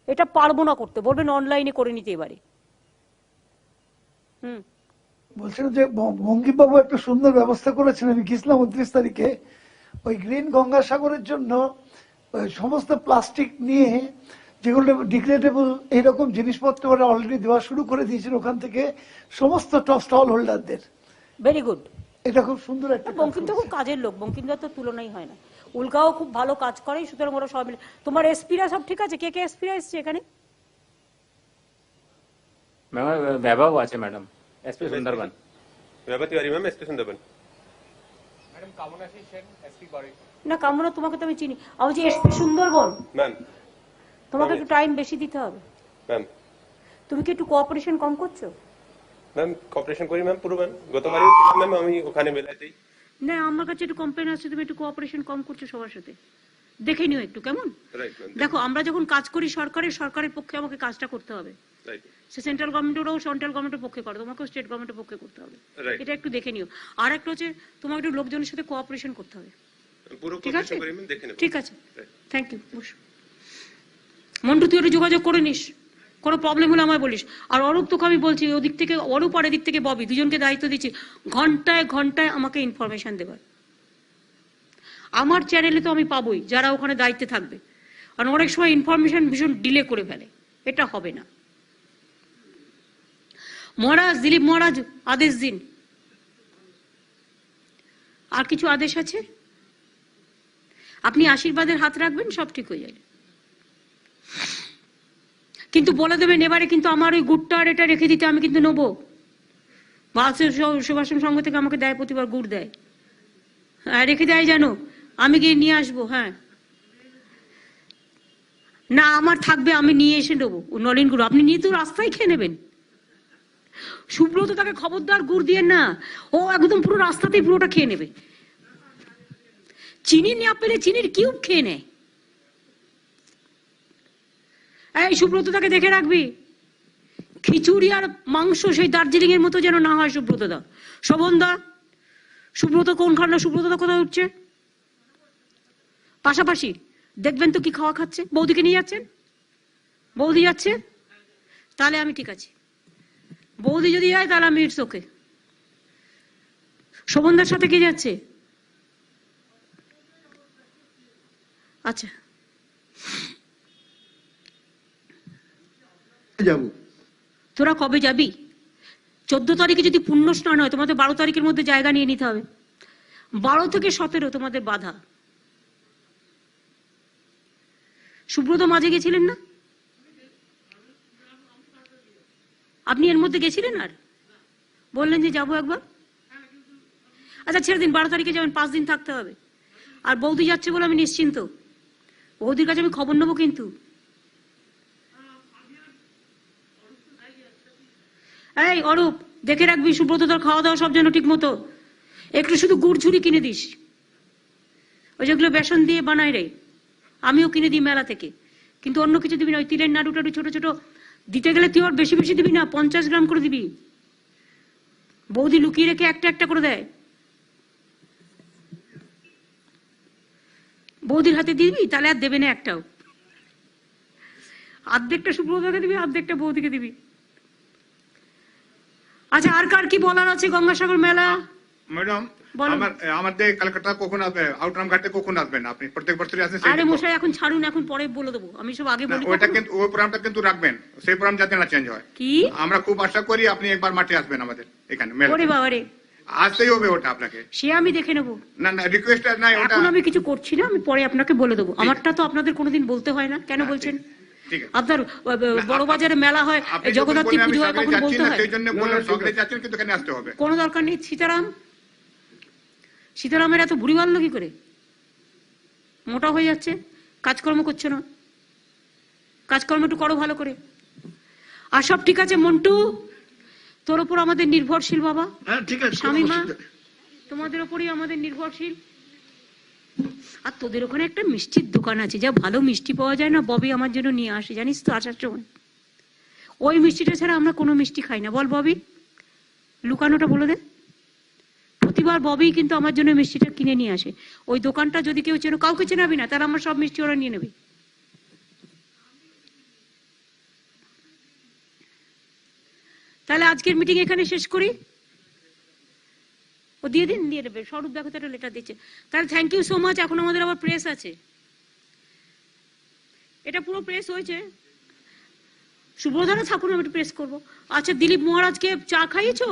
এটা পারবো না করতে, বলবেন অনলাইনে করে নিতে এবারে। বলছিলাম যে বঙ্কিমবাবু একটা সুন্দর ব্যবস্থা করেছেন। আমি গেছিলাম 29 তারিখে ওই গ্রিন গঙ্গাসাগরের জন্য ওই সমস্ত প্লাস্টিক নিয়ে, যেগুলো ডিগ্রেডেবল এইরকম জিনিসপত্র ওরা অলরেডি দেওয়া শুরু করে দিয়েছেন ওখান থেকে সমস্ত স্টল হোল্ডারদের। Very good. এটা খুব সুন্দর একটা বঙ্কিম তো খুব কাজের লোক, বঙ্কিমদার তো তুলনাই হয় না। উল্কাও খুব ভালো কাজ করে, সুতরাং ওরা সব মিলে। তোমার এসপিরা সব ঠিক আছে? কে কে এসপিরা এসছে এখানে? मैम वैभव আছে ম্যাডাম, এসপি সুন্দরবন। वैभव तिवारी मैम, एसपी सुंदरबन। না, কামনা তোমাকে তো আমি চিনি। আমি বলছি এসপি সুন্দরবন, मैम তোমাকে একটু টাইম বেশি দিতে হবে। मैम তুমি কি একটু কোঅপারেশন কম করছো? मैम कॉपरेशन করি ম্যাম পুরো ম্যাম। গতবারই ছিলাম ম্যাম আমি ওখানে মেলাতেই। না, আমার কাছে একটু কমপ্লেন আসছে তুমি একটু কোঅপারেশন কম করছো সবার সাথে। দেখে নিও একটু, কেমন? রাইট ম্যাম, দেখো, আমরা যখন কাজ করি সরকারের পক্ষে আমাকে কাজটা করতে হবে। রাইট। সে সেন্ট্রাল গভর্নমেন্টেরও সেন্ট্রাল গভর্নমেন্টের পক্ষে করে, তোমাকেও স্টেট গভর্নমেন্টের পক্ষে করতে হবে। Right. এটা একটু দেখে নিও। আর একটা হচ্ছে তোমাকে একটু লোকজনের সাথে কোঅপারেশন করতে হবে। পুরো ঠিক আছে, কভারেজ করি ম্যাম, দেখে নেব। ঠিক আছে, থ্যাংক ইউ। বসো মন্টু, তুই একটু যোগাযোগ করে নিস, কোনো প্রবলেম হলে আমায় বলিস। আর অরূপ, তোকে আমি বলছি ওদিক থেকে অরূপ আর এদিক থেকে ববি, দুজনকে দায়িত্ব দিচ্ছি ঘন্টায় ঘন্টায় আমাকে ইনফরমেশন দেবার। আমার চ্যানেলে তো আমি পাবোই যারা ওখানে দায়িত্বে থাকবে, আর অনেক সময় ইনফরমেশন ভীষণ ডিলে করে ফেলে, এটা হবে না। মহারাজ, দিলীপ মহারাজ আদেশ দিন। আর কিছু আদেশ আছে? আপনি আশীর্বাদের হাত রাখবেন, সব ঠিক হয়ে যাবে। কিন্তু বলে দেবেন এবারে কিন্তু আমার ওই গুড়টা আর এটা রেখে দিতে, আমি কিন্তু নেবো। সুভাষণ সংঘ থেকে আমাকে দেয়, প্রতিবার গুড় দেয়, হ্যাঁ রেখে দেয় জানো, আমি গিয়ে নিয়ে আসবো। হ্যাঁ না, আমার থাকবে, আমি নিয়ে এসে নেবো নলেন গুড়, আপনি নিয়ে তো রাস্তায় খেয়ে নেবেন। সুব্রত তাকে খবরদার গুড় দিয়ে না, ও একদম পুরো রাস্তাতেই পুরোটা খেয়ে নেবে। চিনি না পেলে চিনির কিউব খেয়ে নেয়। এই সুব্রত তাকে দেখে রাখবি, খিচুড়ি আর মাংস সেই দার্জিলিং এর মতো যেন না হয়। সুব্রত দা, শোভন দা, সুব্রত কোনখানে, সুব্রত দা কোথায় উঠছে পাশাপাশি দেখবেন তো কি খাওয়া খাচ্ছে। বৌদিকে নিয়ে যাচ্ছেন? বৌদি যাচ্ছে, তাহলে আমি ঠিক আছি। বৌদি যদি যায় তাহলে আমি ইটস ওকে। শোভনদার সাথে কে যাচ্ছে? আচ্ছা, যাব। তোরা কবে যাবি? 14 তারিখে যদি পুণ্য স্নান হয়, তোমাদের 12 তারিখের মধ্যে জায়গা নিয়ে নিতে হবে। 12 থেকে 17 তোমাদের বাধা। সুব্রত মাঝে গেছিলেন না? আপনি এর মধ্যে গেছিলেন? আর বললেন যে যাবো একবার। আচ্ছা ছেড়ে দিন, 12 তারিখে যাবেন, 5 দিন থাকতে হবে। আর বৌদি যাচ্ছে বলে আমি নিশ্চিন্ত। বৌদির কাছে আমি খবর নেবো কিন্তু। এই অরূপ, দেখে রাখবি সুব্রত তোর খাওয়া দাওয়া সব যেন ঠিক মতো। একটু শুধু গুড় ঝুড়ি কিনে দিস, ওই যেগুলো বেসন দিয়ে বানায় রে, আমিও কিনে দিই মেলা থেকে। কিন্তু অন্য কিছু দিবি না, ওই তিলের নাড়ু টাড়ু ছোট ছোট দিতে গেলে তুই আর বেশি বেশি দিবি না, 50 গ্রাম করে দিবি। বৌদি লুকিয়ে রেখে একটা একটা করে দেয়। বৌদির হাতে দিবি, তাহলে আর দেবে না একটাও। অর্ধেকটা সুব্রতকে দিবি, অর্ধেকটা বৌদিকে দিবি। আচ্ছা আর কার কি বলার আছে গঙ্গাসাগর মেলা? ম্যাডাম, বলো। আমাদের কলকাতা কখন আসবে? আউটরাম ঘাটে কখন আসবেন আপনি? প্রত্যেক বছরই আসেন। আরে মশাই এখন ছাড়ুন, এখন পরে বলে দেবো, আমি সব আগে বলি। ওইটা কিন্তু ওই প্রোগ্রামটা কিন্তু রাখবেন, সেই প্রোগ্রাম যাতে না চেঞ্জ হয়। কি? আমরা খুব আশা করি আপনি একবার মাঠে আসবেন আমাদের এখানে মেলা। ওরে বাবা রে, আসতেই হবে ওটা আপনাকে। সে আমি দেখে নেবো। না না, রিকোয়েস্ট নাই ওটা। এখন আমি কিছু করছি না, আমি পরে আপনাকে বলে দেবো। আমারটা তো আপনাদের কোনোদিন বলতে হয় না, কেন বলছেন? ঠিক আছে। আপনার বড় বাজারে মেলা হয়, আপনি যখন জগদ্ধাত্রী বললেন আমি পুজো হয়, সকালে কখনো যাচ্ছি বলতে না, হয়? সেই জন্য বললাম সকালে যাচ্ছেন, কিন্তু এখানে আসতে হবে। কোনো দরকার নেই। সীতারামের এত ভুড়ি বাড়লো কি করে? মোটা হয়ে যাচ্ছে, কাজকর্ম করছে না। কাজকর্ম একটু করো ভালো করে। আর সব ঠিক আছে মন্টু, তোর ওপর আমাদের নির্ভরশীল বাবা। হ্যাঁ ঠিক আছে, স্বামী মা তোমাদের ওপরই আমাদের নির্ভরশীল। আর তোদের ওখানে একটা মিষ্টির দোকান আছে, যা ভালো মিষ্টি পাওয়া যায় না, ববি আমার জন্য নিয়ে আসে জানিস তো আসার সময়। ওই মিষ্টিটা ছাড়া আমরা কোনো মিষ্টি খাই না। বল ববি, লুকানোটা বলে দে। প্রতিবার ববি কিন্তু আমার জন্য মিষ্টিটা কিনে নিয়ে আসে। ওই দোকানটা যদি কেউ চেনো, কাউকে চেনাবি না, তাহলে আমার সব মিষ্টি ওরা নিয়ে নেবে। তাহলে আজকের মিটিং এখানে শেষ করি। ও দিয়ে দিন, দিয়ে দেবে। স্বরূপ দেখো তো একটা লেটার দিচ্ছে। তাহলে থ্যাংক ইউ সো মাচ। এখন আমাদের আবার প্রেস আছে, এটা পুরো প্রেস হয়েছে। সুব্রতরা থাকুন, আমি একটু প্রেস করবো। আচ্ছা দিলীপ মহারাজকে চা খাইয়েছো?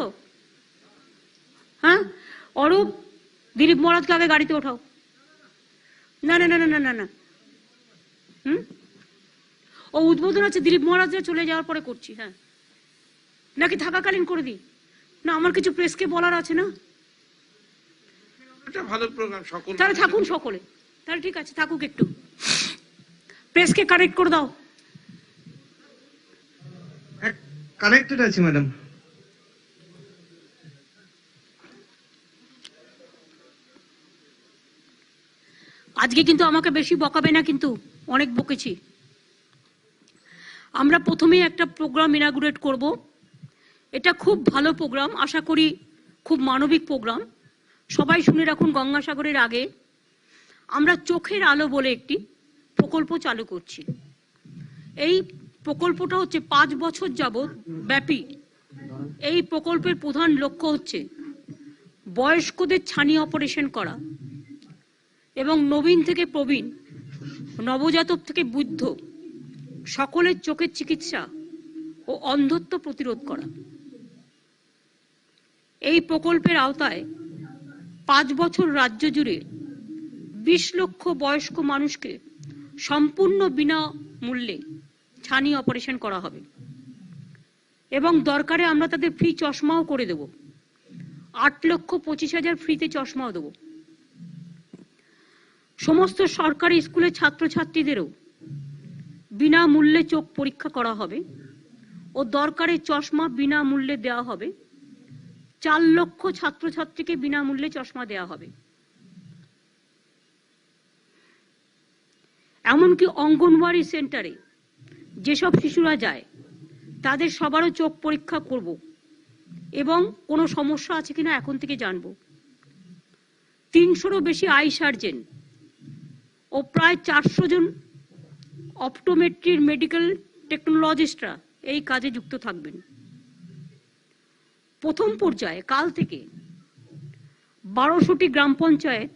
হ্যাঁ অরূপ, দিলীপ মহারাজকে আগে গাড়িতে ওঠাও। না না না না না না না, ও উদ্বোধন আছে দিলীপ মহারাজরা চলে যাওয়ার পরে করছি। হ্যাঁ, নাকি থাকাকালীন করে দিই? না, আমার কিছু প্রেসকে বলার আছে না। ভালো প্রোগ্রাম, সকল তাহলে থাকুন সকলে। তাহলে ঠিক আছে, থাকুক। একটু প্রেসকে কারেক্ট করে দাও। কানেক্টেড আছে ম্যাডাম। আজকে কিন্তু আমাকে বেশি বকাবে না, কিন্তু অনেক বকেছি। আমরা প্রথমেই একটা প্রোগ্রাম ইনাগুরেট করব। এটা খুব ভালো প্রোগ্রাম, আশা করি খুব মানবিক প্রোগ্রাম। সবাই শুনে রাখুন, গঙ্গাসাগরের আগে আমরা চোখের আলো বলে একটি প্রকল্প চালু করছি। এই প্রকল্পটা হচ্ছে 5 বছর যাবৎ ব্যাপী। এই প্রকল্পের প্রধান লক্ষ্য হচ্ছে বয়স্কদের ছানি অপারেশন করা এবং নবীন থেকে প্রবীণ, নবজাতক থেকে বৃদ্ধ সকলের চোখের চিকিৎসা ও অন্ধত্ব প্রতিরোধ করা। এই প্রকল্পের আওতায় 5 বছর রাজ্য জুড়ে 20 লক্ষ বয়স্ক মানুষকে সম্পূর্ণ বিনামূল্যে ছানি অপারেশন করা হবে এবং দরকারে আমরা তাদের ফ্রি চশমাও করে দেব। 8,25,000 ফ্রিতে চশমাও দেব। সমস্ত সরকারি স্কুলের ছাত্রছাত্রীদেরও বিনামূল্যে চোখ পরীক্ষা করা হবে ও দরকারে চশমা বিনামূল্যে দেওয়া হবে। 4 লক্ষ ছাত্রছাত্রীকে বিনামূল্যে চশমা দেওয়া হবে। এমনকি অঙ্গনওয়াড়ি সেন্টারে যেসব শিশুরা যায় তাদের সবারও চোখ পরীক্ষা করব এবং কোনো সমস্যা আছে কিনা এখন থেকে জানব। 300রও বেশি আই সার্জন ও প্রায় 400 জন অপটোমেট্রির মেডিকেল টেকনোলজিস্টরা এই কাজে যুক্ত থাকবেন। প্রথম পর্যায়ে কাল থেকে 1200টি গ্রাম পঞ্চায়েত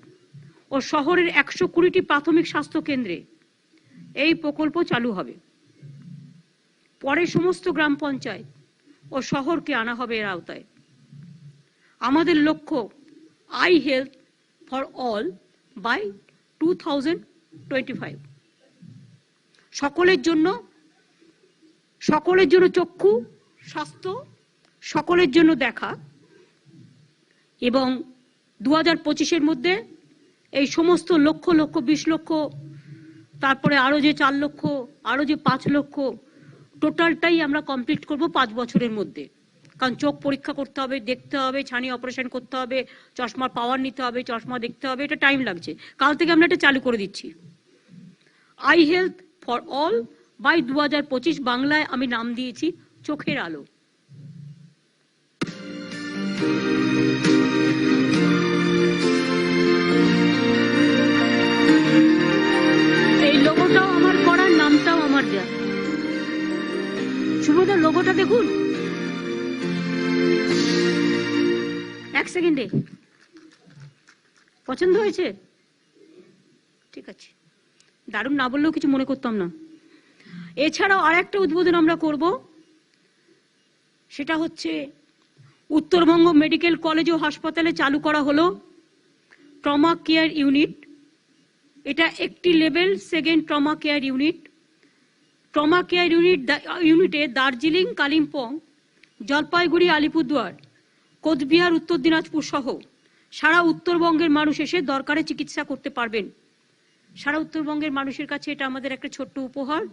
ও শহরের 120টি প্রাথমিক স্বাস্থ্য কেন্দ্রে এই প্রকল্প চালু হবে। পরে সমস্ত গ্রাম পঞ্চায়েত ও শহরকে আনা হবে এর আওতায়। আমাদের লক্ষ্য eye health for all by 2025। সকলের জন্য চক্ষু স্বাস্থ্য, সকলের জন্য দেখা, এবং 2025-এর মধ্যে এই সমস্ত লক্ষ 20 লক্ষ, তারপরে আরো যে 4 লক্ষ, আরো যে 5 লক্ষ, টোটালটাই আমরা কমপ্লিট করব 5 বছরের মধ্যে। কারণ চোখ পরীক্ষা করতে হবে, দেখতে হবে, ছানি অপারেশন করতে হবে, চশমার পাওয়ার নিতে হবে, চশমা দেখতে হবে, এটা টাইম লাগছে। কাল থেকে আমরা এটা চালু করে দিচ্ছি। Eye health for all by 2025, বাংলায় আমি নাম দিয়েছি চোখের আলো। এই লোগোটাও আমার করার, নামটাও আমার দেয়া। শুভদার লোগোটা দেখুন, 1 সেকেন্ডে পছন্দ হয়েছে? ঠিক আছে, দারুণ না বললেও কিছু মনে করতাম না। এছাড়াও আর একটা উদ্বোধন আমরা করব, সেটা হচ্ছে উত্তরবঙ্গ মেডিকেল কলেজ ও হাসপাতালে চালু করা হলো ট্রমা কেয়ার ইউনিট। এটা একটি level 2nd trauma care unit. Trauma care ইউনিটে দার্জিলিং, কালিম্পং, জলপাইগুড়ি, আলিপুরদুয়ার, কোচবিহার, উত্তর দিনাজপুর সহ সারা উত্তরবঙ্গের মানুষ এসে দরকারে চিকিৎসা করতে পারবেন। সারা উত্তরবঙ্গের মানুষের কাছে এটা আমাদের একটা ছোট্ট উপহার।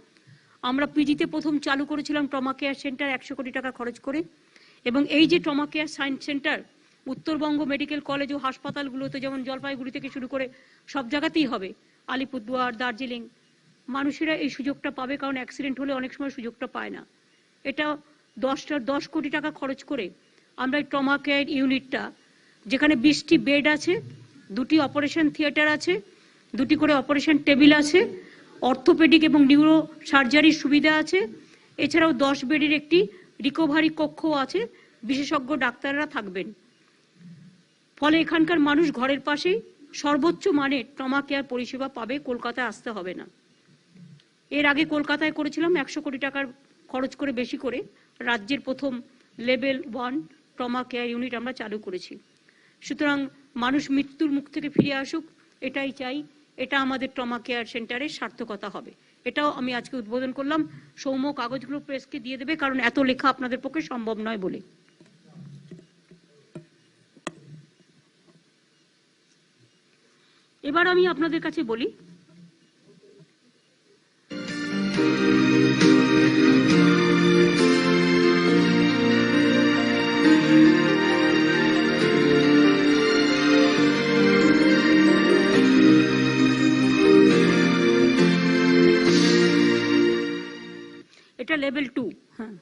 আমরা পিজিতে প্রথম চালু করেছিলাম ট্রমা কেয়ার সেন্টার 100 কোটি টাকা খরচ করে, এবং এই যে trauma care centre Uttarbanga medical college ও হাসপাতালগুলোতে, যেমন জলপাইগুড়ি থেকে শুরু করে সব জায়গাতেই হবে, আলিপুরদুয়ার, দার্জিলিং, মানুষেরা এই সুযোগটা পাবে। কারণ অ্যাক্সিডেন্ট হলে অনেক সময় সুযোগটা পায় না। এটা 10 কোটি টাকা খরচ করে আমরা এই ট্রমা কেয়ার ইউনিটটা, যেখানে 20টি বেড আছে, 2টি অপারেশন থিয়েটার আছে, 2টি করে অপারেশন টেবিল আছে, অর্থোপেডিক এবং নিউরো সার্জারির সুবিধা আছে, এছাড়াও 10 বেডের একটি রিকভারি কক্ষ আছে, বিশেষজ্ঞ ডাক্তাররা থাকবেন। ফলে এখানকার মানুষ ঘরের পাশেই সর্বোচ্চ মানের ট্রমা কেয়ার পরিষেবা পাবে, কলকাতায় আসতে হবে না। এর আগে কলকাতায় করেছিলাম 100 কোটি টাকার খরচ করে, বেশি করে, রাজ্যের প্রথম লেভেল 1 ট্রমা কেয়ার ইউনিট আমরা চালু করেছি। সুতরাং মানুষ মৃত্যুর মুখ থেকে ফিরে আসুক, এটাই চাই। এটা আমাদের ট্রমা কেয়ার সেন্টারের সার্থকতা হবে। এটাও আমি আজকে উদ্বোধন করলাম। সৌম্য কাগজগুলো প্রেসকে দিয়ে দেবে, কারণ এত লেখা আপনাদের পক্ষে সম্ভব নয় বলে। এবার আমি আপনাদের কাছে বলি, এটা লেভেল 2। হ্যাঁ,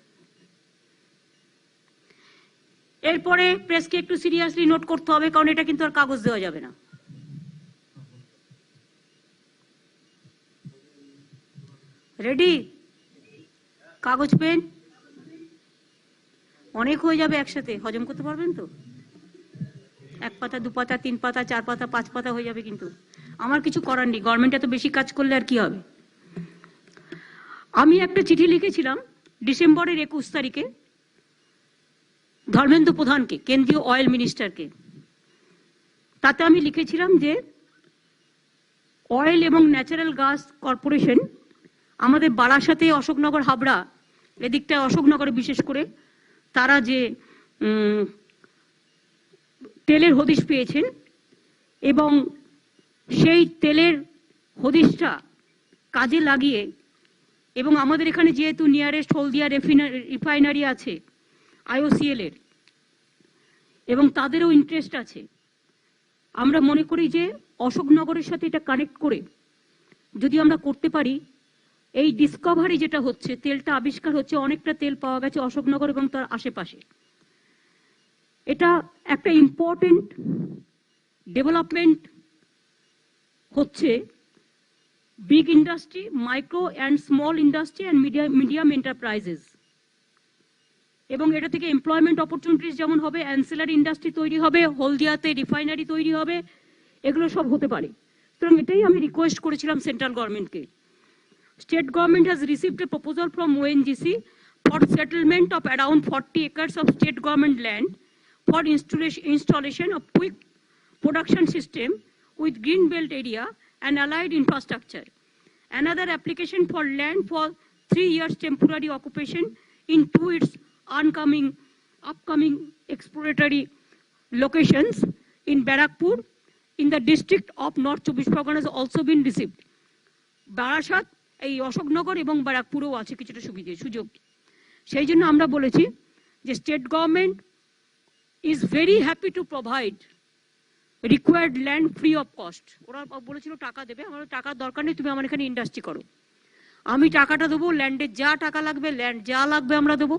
এরপরে প্রেসকে একটু সিরিয়াসলি নোট করতে হবে, কারণ এটা কিন্তু আর কাগজ দেওয়া যাবে না। রেডি? কাগজ, পেন? অনেক হয়ে যাবে একসাথে, হজম করতে পারবেন তো? 1 পাতা, 2 পাতা, 3 পাতা, 4 পাতা, 5 পাতা হয়ে যাবে, কিন্তু আমার কিছু করার নেই। গভর্নমেন্ট এত বেশি কাজ করলে আর কি হবে। আমি একটা চিঠি লিখেছিলাম ডিসেম্বরের 21 তারিখে ধর্মেন্দ্র প্রধানকে, কেন্দ্রীয় অয়েল মিনিস্টারকে। তাতে আমি লিখেছিলাম যে অয়েল এবং ন্যাচারাল গ্যাস কর্পোরেশন আমাদের বারাসাতে, অশোকনগর, হাবড়া, এদিকটায় অশোকনগরে বিশেষ করে, তারা যে তেলের হদিশ পেয়েছেন, এবং সেই তেলের হদিশটা কাজে লাগিয়ে, এবং আমাদের এখানে যেহেতু নিয়ারেস্ট হলদিয়া রিফাইনারি আছে IOCL এর, এবং তাদেরও ইন্টারেস্ট আছে, আমরা মনে করি যে অশোকনগরের সাথে এটা কানেক্ট করে যদি আমরা করতে পারি, এই ডিসকভারি যেটা হচ্ছে, তেলটা আবিষ্কার হচ্ছে, অনেকটা তেল পাওয়া গেছে অশোকনগর এবং তার আশেপাশে। এটা একটা ইম্পর্টেন্ট ডেভেলপমেন্ট হচ্ছে big industry, micro and small industry and medium enterprises, এবং এটা থেকে এমপ্লয়মেন্ট অপরচুনিটিস যেমন হবে, অ্যান্সিলারি ইন্ডাস্ট্রি তৈরি হবে, হলদিয়াতে রিফাইনারি তৈরি হবে, এগুলো সব হতে পারে। সুতরাং এটাই আমি রিকোয়েস্ট করেছিলাম সেন্ট্রাল গভর্নমেন্টকে। State government has received a proposal from ONGC for settlement of around 40 acres of state government land for installation of quick production system with green belt area and allied infrastructure. Another application for land for 3 years temporary occupation in 2 its upcoming exploratory locations in Barakpur in the district of North Chobbish Pargana has also been received. Barasat এই অশোকনগর এবং ব্যারাকপুরেও আছে কিছুটা সুযোগ। সেই জন্য আমরা বলেছি যে state government is very happy to provide required land free of cost. ওরা বলেছিল টাকা দেবে, আমার টাকার দরকার নেই, তুমি আমার এখানে ইন্ডাস্ট্রি করো, আমি টাকাটা দেবো, ল্যান্ডের যা টাকা লাগবে, ল্যান্ড যা লাগবে আমরা দেবো,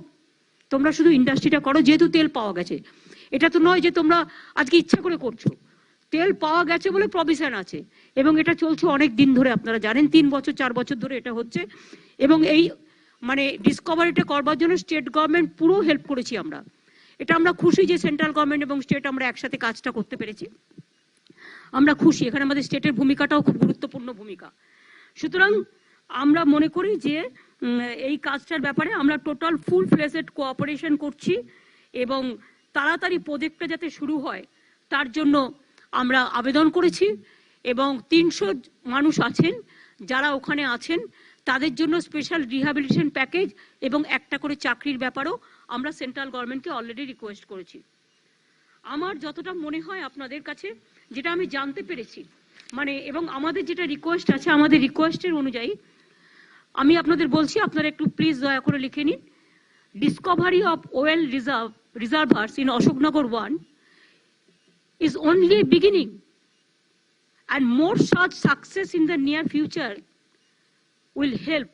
তোমরা শুধু ইন্ডাস্ট্রিটা করো। যেহেতু তেল পাওয়া গেছে, এটা তো নয় যে তোমরা আজকে ইচ্ছা করে করছো, তেল পাওয়া গেছে বলে প্রভিশন আছে এবং এটা চলছে অনেক দিন ধরে, আপনারা জানেন 3 বছর 4 বছর ধরে এটা হচ্ছে। এবং এই মানে ডিসকভারিটা করবার জন্য স্টেট গভর্নমেন্ট পুরো হেল্প করেছি আমরা। এটা আমরা খুশি যে সেন্ট্রাল গভর্নমেন্ট এবং স্টেট আমরা একসাথে কাজটা করতে পেরেছি, আমরা খুশি। এখানে আমাদের স্টেটের ভূমিকাটাও খুব গুরুত্বপূর্ণ ভূমিকা। সুতরাং আমরা মনে করি যে এই কাজটার ব্যাপারে আমরা টোটাল ফুল ফ্লেজেড কোঅপারেশন করছি এবং তাড়াতাড়ি প্রজেক্টটা যাতে শুরু হয় তার জন্য আমরা আবেদন করেছি। এবং 300 মানুষ আছেন যারা ওখানে আছেন, তাদের জন্য স্পেশাল রিহ্যাবিলিটেশন প্যাকেজ এবং একটা করে চাকরির ব্যাপারেও আমরা সেন্ট্রাল গভর্নমেন্টকে অলরেডি রিকোয়েস্ট করেছি। আমার যতটা মনে হয় আপনাদের কাছে, যেটা আমি জানতে পেরেছি মানে, এবং আমাদের যেটা রিকোয়েস্ট আছে, আমাদের রিকোয়েস্টের অনুযায়ী আমি আপনাদের বলছি, আপনারা একটু প্লিজ দয়া করে লিখে নিন। Discovery of oil reservoirs in Ashoknagar 1 is only a beginning, and more such success in the near future will help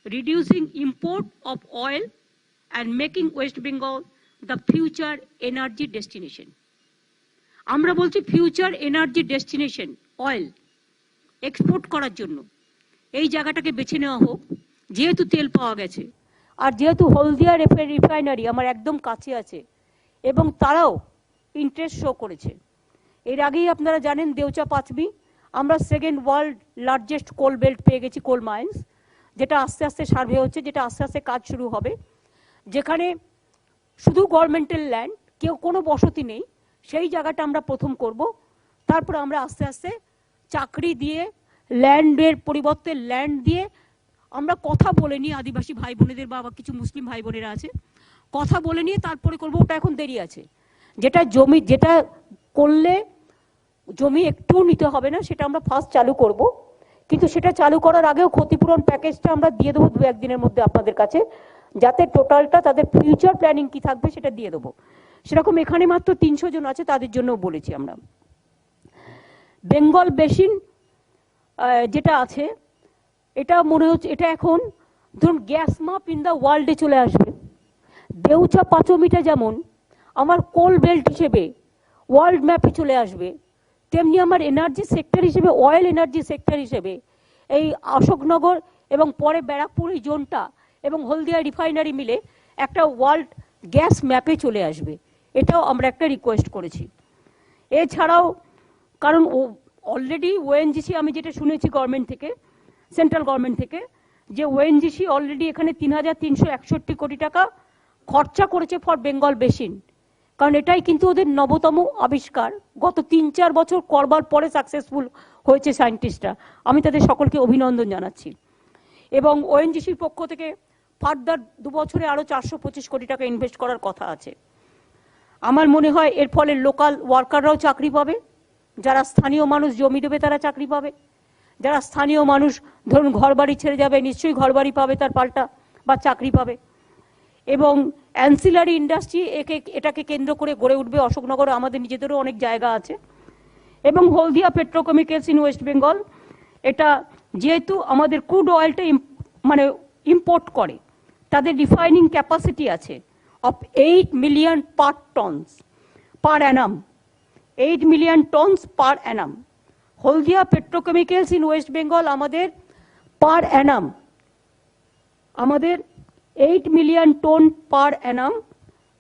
reducing import of oil and making West Bengal the future energy destination. আমরা বলছি future energy destination, oil export করার জন্য এই জায়গাটাকে বেছে নেওয়া হোক, যেহেতু তেল পাওয়া গেছে আর যেহেতু হলদিয়া রিফাইনারি আমার একদম কাছে আছে এবং তারাও ইন্টারেস্ট শো করেছে। এর আগেই আপনারা জানেন দেউচা পাঁচমি আমরা সেকেন্ড ওয়ার্ল্ড লার্জেস্ট কোল বেল্ট পেয়ে গেছি, কোল মাইন্স, যেটা আস্তে আস্তে সার্ভে হচ্ছে, যেটা আস্তে আস্তে কাজ শুরু হবে, যেখানে শুধু গভর্নমেন্টের ল্যান্ড, কেউ কোনো বসতি নেই, সেই জায়গাটা আমরা প্রথম করব। তারপর আমরা আস্তে আস্তে চাকরি দিয়ে, ল্যান্ডের পরিবর্তে ল্যান্ড দিয়ে আমরা কথা বলে নিয়ে আদিবাসী ভাই বোনেদের বা কিছু মুসলিম ভাই বোনেরা আছে, কথা বলে নিয়ে তারপরে করবো। ওটা এখন দেরি আছে, যেটা জমি, যেটা করলে জমি একটু নিতে হবে না, সেটা আমরা ফার্স্ট চালু করব। কিন্তু সেটা চালু করার আগেও ক্ষতিপূরণ প্যাকেজটা আমরা দিয়ে দেবো 2-1 দিনের মধ্যে আপনাদের কাছে, যাতে টোটালটা তাদের ফিউচার প্ল্যানিং কি থাকবে সেটা দিয়ে দেবো। সেরকম এখানে মাত্র 300 জন আছে, তাদের জন্য বলেছি আমরা। বেঙ্গল বেসিন যেটা আছে, এটা মনে হচ্ছে এটা এখন ধরুন গ্যাস মাপ ইন দ্য ওয়ার্ল্ডে চলে আসবে। দেউচা পাঁচমিটা যেমন আমার কোল বেল্ট হিসেবে ওয়ার্ল্ড ম্যাপে চলে আসবে, তেমনি আমার এনার্জি সেক্টর হিসেবে, অয়েল এনার্জি সেক্টর হিসেবে এই অশোকনগর এবং পরে ব্যারাকপুর এই জোনটা এবং হলদিয়া রিফাইনারি মিলে একটা ওয়ার্ল্ড গ্যাস ম্যাপে চলে আসবে। এটাও আমরা একটা রিকোয়েস্ট করেছি। এছাড়াও কারণ অলরেডি ওএনজিসি, আমি যেটা শুনেছি গভর্নমেন্ট থেকে, সেন্ট্রাল গভর্নমেন্ট থেকে, যে ওএনজিসি অলরেডি এখানে 3,361 কোটি টাকা খরচা করেছে ফর বেঙ্গল বেসিন। কারণ এটাই কিন্তু ওদের নবতম আবিষ্কার, গত 3-4 বছর করবার পরে সাকসেসফুল হয়েছে সায়েন্টিস্টরা। আমি তাদের সকলকে অভিনন্দন জানাচ্ছি। এবং ওএনজিসির পক্ষ থেকে ফার্দার 2 বছরে আরো 425 কোটি টাকা ইনভেস্ট করার কথা আছে। আমার মনে হয় এর ফলে লোকাল ওয়ার্কাররাও চাকরি পাবে, যারা স্থানীয় মানুষ জমি দেবে তারা চাকরি পাবে, যারা স্থানীয় মানুষ ধরুন ঘরবাড়ি ছেড়ে যাবে নিশ্চয়ই ঘরবাড়ি পাবে তার পাল্টা বা চাকরি পাবে। এবং অ্যান্সিলারি ইন্ডাস্ট্রি এটাকে কেন্দ্র করে গড়ে উঠবে। অশোকনগরে আমাদের নিজেদেরও অনেক জায়গা আছে। এবং হলদিয়া পেট্রোকেমিক্যালস ইন ওয়েস্ট বেঙ্গল, এটা যেহেতু আমাদের ক্রুড অয়েলটা মানে ইম্পোর্ট করে, তাদের রিফাইনিং ক্যাপাসিটি আছে of 8 million tonnes per Anam, 8 million tonnes per Anam. Haldia petrochemicals in West Bengal আমাদের পার অ্যানাম আমাদের 8 মিলিয়ন টন পার অ্যানাম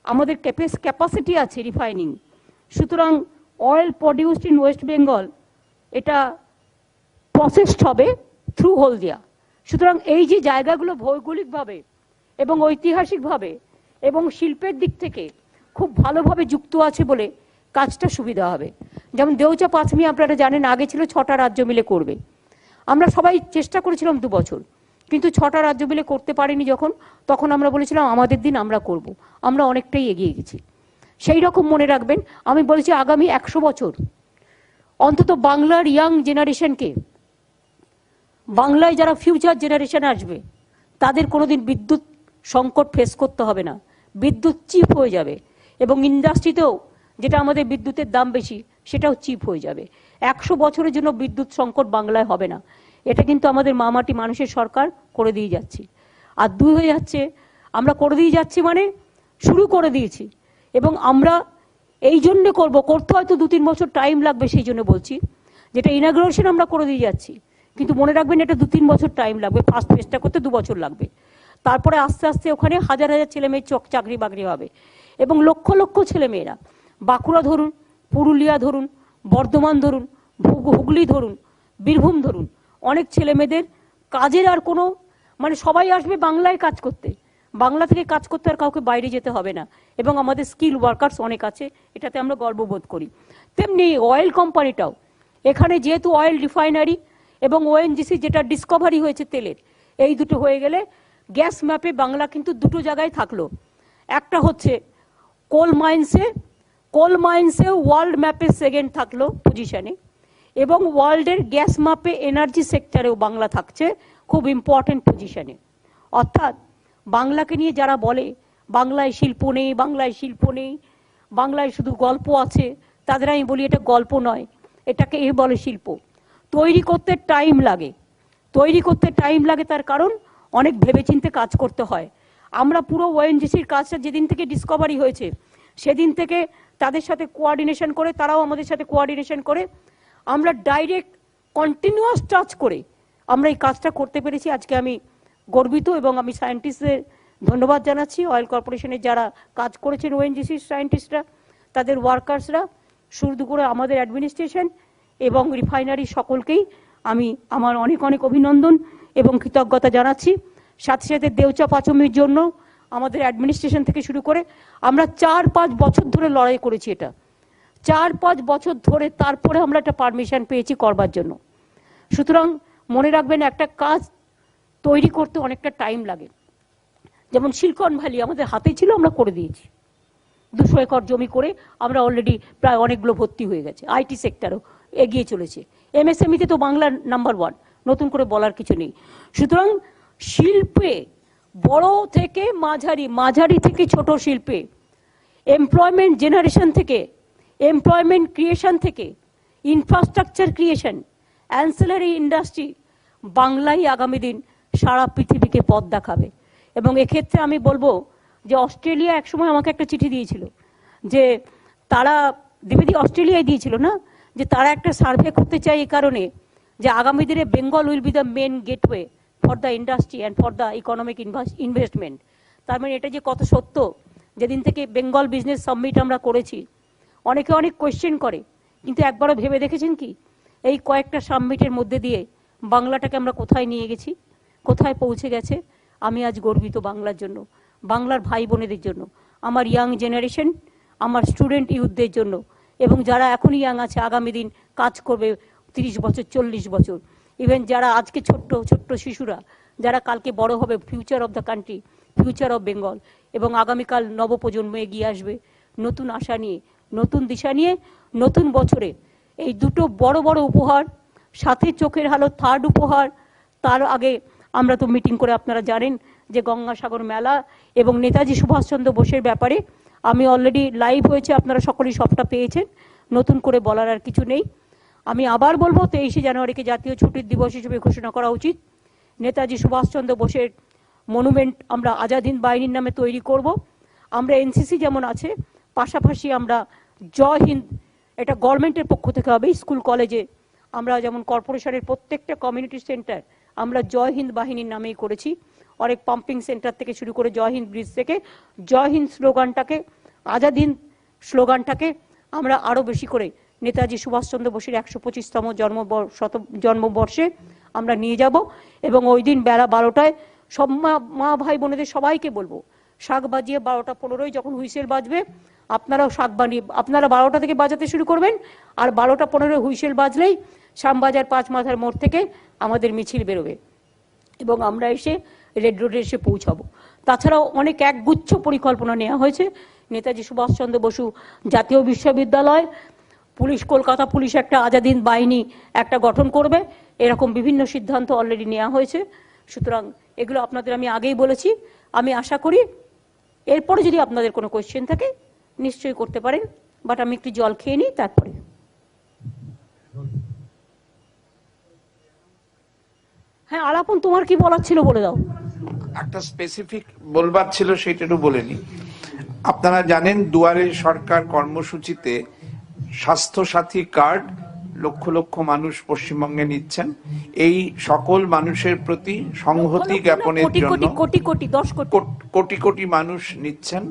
আমাদের ক্যাপাসিটি আছে রিফাইনিং। সুতরাং oil produced in West Bengal এটা প্রসেসড হবে থ্রু হলদিয়া। সুতরাং এই যে জায়গাগুলো ভৌগোলিকভাবে এবং ঐতিহাসিকভাবে এবং শিল্পের দিক থেকে খুব ভালোভাবে যুক্ত আছে বলে কাজটা সুবিধা হবে। যেমন দেউচা পাঁচমি আপনারা জানেন আগে ছিল 6টা রাজ্য মিলে করবে। আমরা সবাই চেষ্টা করেছিলাম 2 বছর, কিন্তু 6টা রাজ্য মিলে করতে পারিনি যখন, তখন আমরা বলেছিলাম আমাদের দিন আমরা করব। আমরা অনেকটাই এগিয়ে গেছি। সেই রকম মনে রাখবেন, আমি বলেছি আগামী 100 বছর অন্তত বাংলার ইয়াং জেনারেশনকে, বাংলায় যারা ফিউচার জেনারেশন আসবে তাদের কোনোদিন বিদ্যুৎ সংকট ফেস করতে হবে না, বিদ্যুৎ চিপ হয়ে যাবে এবং ইন্ডাস্ট্রিতেও যেটা আমাদের বিদ্যুতের দাম বেশি সেটাও চিপ হয়ে যাবে। 100 বছরের জন্য বিদ্যুৎ সংকট বাংলায় হবে না। এটা কিন্তু আমাদের মামাটি মানুষের সরকার করে দিয়ে যাচ্ছি। আর 2 হয়ে যাচ্ছে, আমরা করে দিয়ে যাচ্ছি মানে শুরু করে দিয়েছি এবং আমরা এই জন্য করতে হয়তো 2-3 বছর টাইম লাগবে, সেই জন্য বলছি যেটা ইনাগ্রেশন আমরা করে দিয়ে যাচ্ছি, কিন্তু মনে রাখবেন এটা 2-3 বছর টাইম লাগবে। ফার্স্ট ফেজটা করতে 2 বছর লাগবে, তারপরে আস্তে আস্তে ওখানে হাজার হাজার ছেলে মেয়ে চাকরি বাকরি হবে এবং লক্ষ লক্ষ ছেলে মেয়েরা, বাঁকুড়া ধরুন, পুরুলিয়া ধরুন, বর্ধমান ধরুন, হুগলি ধরুন, বীরভূম ধরুন, অনেক ছেলে মেয়েদের কাজের আর কোনো মানে সবাই আসবে বাংলায় কাজ করতে, বাংলা থেকে কাজ করতে আর কাউকে বাইরে যেতে হবে না এবং আমাদের স্কিল ওয়ার্কার্স অনেক আছে, এটাতে আমরা গর্ববোধ করি। তেমনি অয়েল কোম্পানিটাও, এখানে যেহেতু অয়েল রিফাইনারি এবং ওএনজিসি যেটা ডিসকভারি হয়েছে তেলের, এই দুটো হয়ে গেলে গ্যাস ম্যাপে বাংলা কিন্তু 2টো জায়গায় থাকলো। একটা হচ্ছে কোল মাইন্সে ওয়ার্ল্ড ম্যাপে সেকেন্ড থাকলো পজিশনে এবং ওয়ার্ল্ডের গ্যাস ম্যাপে এনার্জি সেক্টরেও বাংলা থাকছে খুব ইম্পর্টেন্ট পজিশনে। অর্থাৎ বাংলাকে নিয়ে যারা বলে বাংলায় শিল্প নেই, বাংলায় শিল্প নেই, বাংলায় শুধু গল্প আছে, তাদের আমি বলি এটা গল্প নয়, এটাকে বলে শিল্প। তৈরি করতে টাইম লাগে, তার কারণ অনেক ভেবেচিন্তে কাজ করতে হয়। আমরা পুরো ওএনজিসির কাজটা যেদিন থেকে ডিসকভারি হয়েছে সেদিন থেকে তাদের সাথে কোঅর্ডিনেশন করে, তারাও আমাদের সাথে কোঅর্ডিনেশন করে, আমরা ডাইরেক্ট কন্টিনিউয়াস টাচ করে আমরা এই কাজটা করতে পেরেছি। আজকে আমি গর্বিত এবং আমি সায়েন্টিস্টদের ধন্যবাদ জানাচ্ছি, অয়েল কর্পোরেশনের যারা কাজ করেছেন, ওএনজিসির সায়েন্টিস্টরা, তাদের ওয়ার্কার্সরা, শুরু করে আমাদের অ্যাডমিনিস্ট্রেশন এবং রিফাইনারি সকলকেই আমি আমার অনেক অনেক অভিনন্দন এবং কৃতজ্ঞতা জানাচ্ছি। সাথে সাথে দেউচা পাঁচমির জন্য আমাদের অ্যাডমিনিস্ট্রেশন থেকে শুরু করে আমরা 4-5 বছর ধরে লড়াই করেছি, এটা 4-5 বছর ধরে, তারপরে আমরা একটা পারমিশন পেয়েছি করবার জন্য। সুতরাং মনে রাখবেন একটা কাজ তৈরি করতে অনেকটা টাইম লাগে। যেমন সিলিকন ভ্যালি আমাদের হাতে ছিল, আমরা করে দিয়েছি, 200 একর জমি করে আমরা অলরেডি প্রায় অনেকগুলো ভর্তি হয়ে গেছে। আইটি সেক্টরও এগিয়ে চলেছে, এমএসএমইতে তো বাংলা নাম্বার 1, নতুন করে বলার কিছু নেই। সুতরাং শিল্পে বড় থেকে মাঝারি থেকে ছোট শিল্পে এমপ্লয়মেন্ট জেনারেশন থেকে, এমপ্লয়মেন্ট ক্রিয়েশন থেকে ইনফ্রাস্ট্রাকচার ক্রিয়েশন, অ্যান্সিলারি ইন্ডাস্ট্রি, বাংলাই আগামী দিন সারা পৃথিবীকে পথ দেখাবে। এবং এক্ষেত্রে আমি বলবো যে অস্ট্রেলিয়া একসময় আমাকে একটা চিঠি দিয়েছিল, যে তারা দ্বিবেদী অস্ট্রেলিয়ায় দিয়েছিল না, যে তারা একটা সার্ভে করতে চায় এই কারণে যে আগামী দিনে Bengal will be the main gateway for the industry and for the economic investment. তার মানে এটা যে কত সত্য, যেদিন থেকে বেঙ্গল বিজনেস সামিট আমরা করেছি অনেকে অনেক কোয়েশ্চেন করে, কিন্তু একবারও ভেবে দেখেছেন কি এই কয়েকটা সামিটের মধ্যে দিয়ে বাংলাটাকে আমরা কোথায় নিয়ে গেছি, কোথায় পৌঁছে গেছে। আমি আজ গর্বিত বাংলার জন্য, বাংলার ভাই বোনেদের জন্য, আমার ইয়াং জেনারেশন, আমার স্টুডেন্ট ইউথদের জন্য, এবং যারা এখনই ইয়াং আছে আগামী দিন কাজ করবে 30 বছর 40 বছর, ইভেন যারা আজকে ছোট্ট ছোট্ট শিশুরা, যারা কালকে বড় হবে, future of the country, future of Bengal, এবং আগামীকাল নবপ্রজন্ম এগিয়ে আসবে নতুন আশা নিয়ে, নতুন দিশা নিয়ে, নতুন বছরে। এই দুটো বড় বড় উপহার, সাথে চোখের আলো থার্ড উপহার। তার আগে আমরা তো মিটিং করে আপনারা জানেন যে গঙ্গাসাগর মেলা এবং নেতাজি সুভাষচন্দ্র বোসের ব্যাপারে আমি অলরেডি লাইভ হয়েছে, আপনারা সকলেই সবটা পেয়েছেন, নতুন করে বলার আর কিছু নেই। আমি আবার বলবো 23শে জানুয়ারিকে জাতীয় ছুটির দিবস হিসেবে ঘোষণা করা উচিত। নেতাজি সুভাষচন্দ্র বোসের মনুমেন্ট আমরা আজাদ হিন্দ বাহিনীর নামে তৈরি করব। আমরা এনসিসি যেমন আছে, পাশাপাশি আমরা জয় হিন্দ, এটা গভর্নমেন্টের পক্ষ থেকে হবে, স্কুল কলেজে আমরা যেমন কর্পোরেশনের প্রত্যেকটা কমিউনিটি সেন্টার আমরা জয় হিন্দ বাহিনীর নামেই করেছি। অনেক পাম্পিং সেন্টার থেকে শুরু করে জয় হিন্দ ব্রিজ থেকে জয় হিন্দ স্লোগানটাকে, আজাদ হিন্দ স্লোগানটাকে আমরা আরও বেশি করে নেতাজি সুভাষচন্দ্র বোসের 125তম জন্মবর্ষে আমরা নিয়ে যাব এবং ওই দিন বেলা 12টায় সব মা ভাই বোনেদের সবাইকে বলবো, শাক বাজিয়ে 12টা 15 যখন হুইসেল বাজবে আপনারাও শাক বানিয়ে আপনারা 12টা থেকে বাজাতে শুরু করবেন, আর 12টা 15 হুইসেল বাজলেই শ্যামবাজার 5 মাথার মোড় থেকে আমাদের মিছিল বেরোবে এবং আমরা এসে রেড রোডে এসে পৌঁছাবো। তাছাড়াও অনেক একগুচ্ছ পরিকল্পনা নেওয়া হয়েছে। নেতাজি সুভাষচন্দ্র বসু জাতীয় বিশ্ববিদ্যালয়, পুলিশ, কলকাতা পুলিশ একটা আজাদ হিন্দ বাহিনী একটা গঠন করবে, এরকম বিভিন্ন সিদ্ধান্ত অলরেডি নেওয়া হয়েছে। সুতরাং এগুলো আপনাদের আমি আগেই বলেছি। আমি আশা করি এরপরে যদি আপনাদের কোনো কোয়েশ্চেন থাকে নিশ্চয়ই করতে পারেন, বাট আমি একটু জল খেয়ে নিই তারপরে। হ্যাঁ আলাপন, তোমার কি বলার ছিল বলে দাও। একটা স্পেসিফিক বলবার ছিল সেটা একটু বলে নি। আপনারা জানেন দুয়ারে সরকার কর্মসূচিতে স্বাস্থ্য সাথী কার্ড লক্ষ লক্ষ মানুষ পশ্চিমবঙ্গে নিচ্ছেন। এই সকল মানুষের প্রতি সংহতি জ্ঞাপনের জন্য কোটি কোটি মানুষ নিচ্ছেন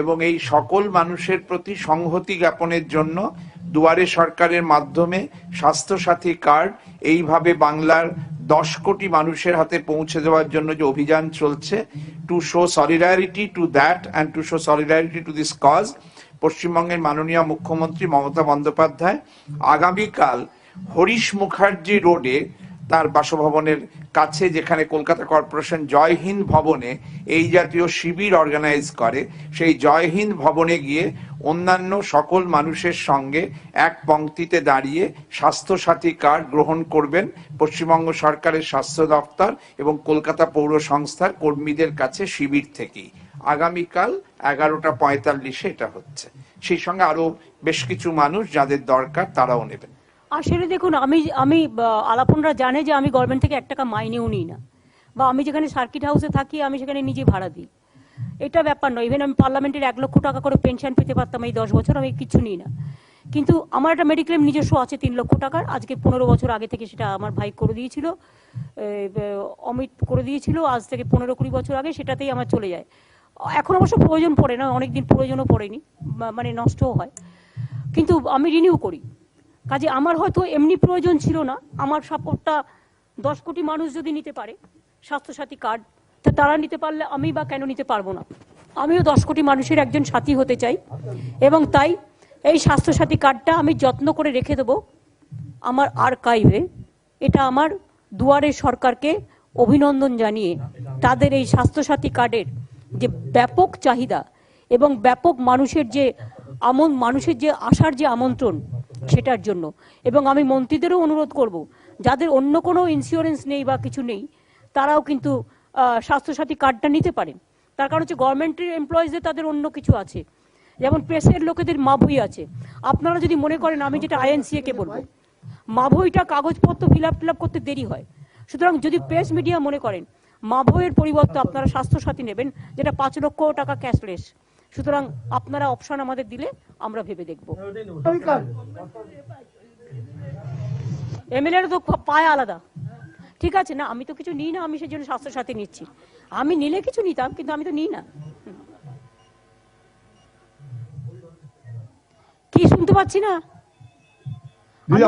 এবং এই সকল মানুষের প্রতি সংহতি জ্ঞাপনের জন্য দুয়ারে সরকারের মাধ্যমে স্বাস্থ্য সাথী কার্ড এইভাবে বাংলার 10 কোটি মানুষের হাতে পৌঁছে দেওয়ার জন্য যে অভিযান চলছে, to show solidarity to that and to show solidarity to this cause, পশ্চিমবঙ্গের মাননীয় মুখ্যমন্ত্রী মমতা বন্দ্যোপাধ্যায় আগামীকাল হরিশ মুখার্জি রোডে তার বাসভবনের কাছে, যেখানে কলকাতা কর্পোরেশন জয় হিন্দ ভবনে এই জাতীয় শিবির অর্গানাইজ করে, সেই জয় হিন্দ ভবনে গিয়ে অন্যান্য সকল মানুষের সঙ্গে এক পংক্তিতে দাঁড়িয়ে স্বাস্থ্য সাথী কার্ড গ্রহণ করবেন পশ্চিমবঙ্গ সরকারের স্বাস্থ্য দপ্তর এবং কলকাতা পৌর সংস্থার কর্মীদের কাছে শিবির থেকেই। আগামীকাল 11টা 45 এটা হচ্ছে। সেই সঙ্গে আরো বেশ কিছু মানুষ যাদের দরকার তারাও নেবেন। আসলে দেখুন, আমি আলাপনরা জানে যে আমি গভর্নমেন্ট থেকে 1 টাকা মাইনেও নিই না, বা আমি যেখানে সার্কিট হাউসে থাকি আমি সেখানে নিজে ভাড়া দিই, এটা ব্যাপার নয়। ইভেন আমি পার্লামেন্টের 1 লক্ষ টাকা করে পেনশন পেতে পারতাম এই 10 বছর, আমি কিছু নিই না। কিন্তু আমার একটা মেডিক্লেম নিজস্ব আছে 3 লক্ষ টাকার। আজকে 15 বছর আগে থেকে সেটা আমার ভাই করে দিয়েছিল, অমিত করে দিয়েছিল, আজ থেকে 15-20 বছর আগে সেটাতেই আমার চলে যায়। এখন অবশ্য প্রয়োজন পড়ে না, অনেকদিন প্রয়োজনও পড়েনি, মানে নষ্টও হয়, কিন্তু আমি রিনিউ করি। কাজে আমার হয়তো এমনি প্রয়োজন ছিল না, আমার সাপোর্টটা 10 কোটি মানুষ যদি নিতে পারে স্বাস্থ্যসাথী কার্ড, তা তারা নিতে পারলে আমি বা কেন নিতে পারবো না। আমিও 10 কোটি মানুষের একজন সাথী হতে চাই এবং তাই এই স্বাস্থ্যসাথী কার্ডটা আমি যত্ন করে রেখে দেবো আমার আর্কাইভে। এটা আমার দুয়ারে সরকারকে অভিনন্দন জানিয়ে তাদের এই স্বাস্থ্যসাথী কার্ডের যে ব্যাপক চাহিদা এবং ব্যাপক মানুষের যে আসার যে আমন্ত্রণ সেটার জন্য। এবং আমি মন্ত্রীদেরও অনুরোধ করব, যাদের অন্য কোনো ইন্স্যুরেন্স নেই বা কিছু নেই তারাও কিন্তু স্বাস্থ্যসাথী কার্ডটা নিতে পারেন। তার কারণ হচ্ছে গভর্নমেন্টের এমপ্লয়িজদের তাদের অন্য কিছু আছে, যেমন প্রেসের লোকেদের মা বই আছে। আপনারা যদি মনে করেন, আমি যেটা INCA কে বলবো, মা বইটা কাগজপত্র ফিল আপ করতে দেরি হয়। সুতরাং যদি প্রেস মিডিয়া মনে করেন মা বইয়ের পরিবর্তে আপনারা স্বাস্থ্যসাথী নেবেন, যেটা 5 লক্ষ টাকা ক্যাশলেস, সুতরাং আপনারা অপশন আমাদের দিলে আমরা ভেবে দেখব। MLA তো পায় আলাদা, ঠিক আছে না, আমি তো কিছু নিই না, আমি সেই জন্য স্বাস্থ্যসাথী নিচ্ছি। আমি নিলে কিছু নিতাম, কিন্তু আমি তো নিই না। কি শুনতে পাচ্ছি না?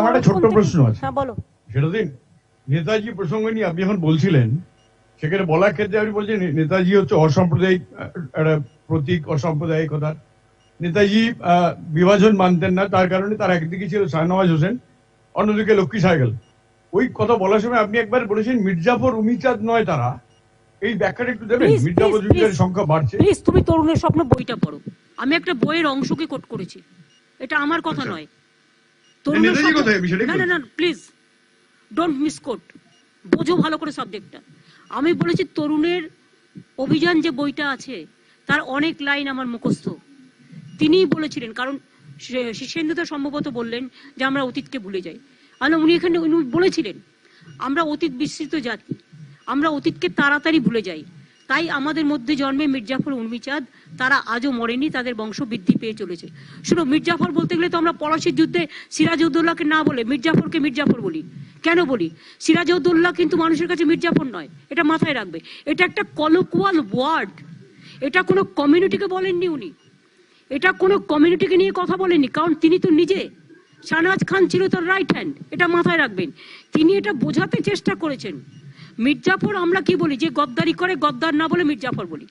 আমার একটা ছোট্ট প্রশ্ন আছে। হ্যাঁ বলো। সেটা দিন, নেতাজি প্রসঙ্গ নিয়ে আপনি এখন বলছিলেন, সেখানে বলার ক্ষেত্রে আপনি বলছেন নেতাজি হচ্ছে অসাম্প্রদায়িক একটা প্রতীক, অসাম্প্রদায়িকতা। নেতাজি বিভাজন মানতেন না, তার কারণে তার একদিকে ছিল শাহনওয়াজ হোসেন, অন্যদিকে লক্ষ্মী সাইকেল। ওই কথা বলার সময় আপনি একবার বলেছেন মির্জাফর উমিচাঁদ নয় তারা, এই ব্যাখ্যাটা একটু দেবেন? মির্জাফর উমিচাঁদের সংখ্যা বাড়ছে। প্লিজ তুমি তরুণের স্বপ্ন বইটা পড়ো, আমি একটা বইয়ের অংশকে কোট করেছি, এটা আমার কথা নয়। তরুণের স্বপ্ন, না প্লিজ ডোন্ট মিসকোট, বোঝো ভালো করে সাবজেক্টটা। আমি বলেছি তরুণের অভিযান যে বইটা আছে তার অনেক লাইন আমার মুখস্থ। তিনিই বলেছিলেন, কারণ শীর্ষেন্দুদা সম্ভবত বললেন যে আমরা অতীতকে ভুলে যাই। উনি বলেছিলেন আমরা অতীত বিস্মৃত জাতি, আমরা অতীতকে তাড়াতাড়ি ভুলে যাই। তাই আমাদের মধ্যে জন্মে মির্জাফর উর্মিচাঁদ, তারা আজও মরেনি, তাদের বংশ বৃদ্ধি পেয়ে চলেছে। শুনো, মির্জাফর বলতে গেলে তো আমরা পলাশির যুদ্ধে সিরাজউদ্দৌলাকে না বলে মির্জাফরকে মির্জাফর বলি। কেন বলি? সিরাজউদ্দৌলা কিন্তু মানুষের কাছে মির্জাফর নয়, এটা মাথায় রাখবে। এটা একটা কলোকুয়াল ওয়ার্ড, এটা কোনো কমিউনিটিকে বলেননি উনি, এটা কোনো কমিউনিটিকে নিয়ে কথা বলেননি, কারণ তিনি তো নিজে, শাহনওয়াজ খান ছিল তার রাইট হ্যান্ড, এটা মাথায় রাখবেন। তিনি এটা বোঝাতে চেষ্টা করেছেন মির্জাফর আমরা কি বলি, যে গদ্দারি করে গদ্দার না বলে মির্জাফর বলি।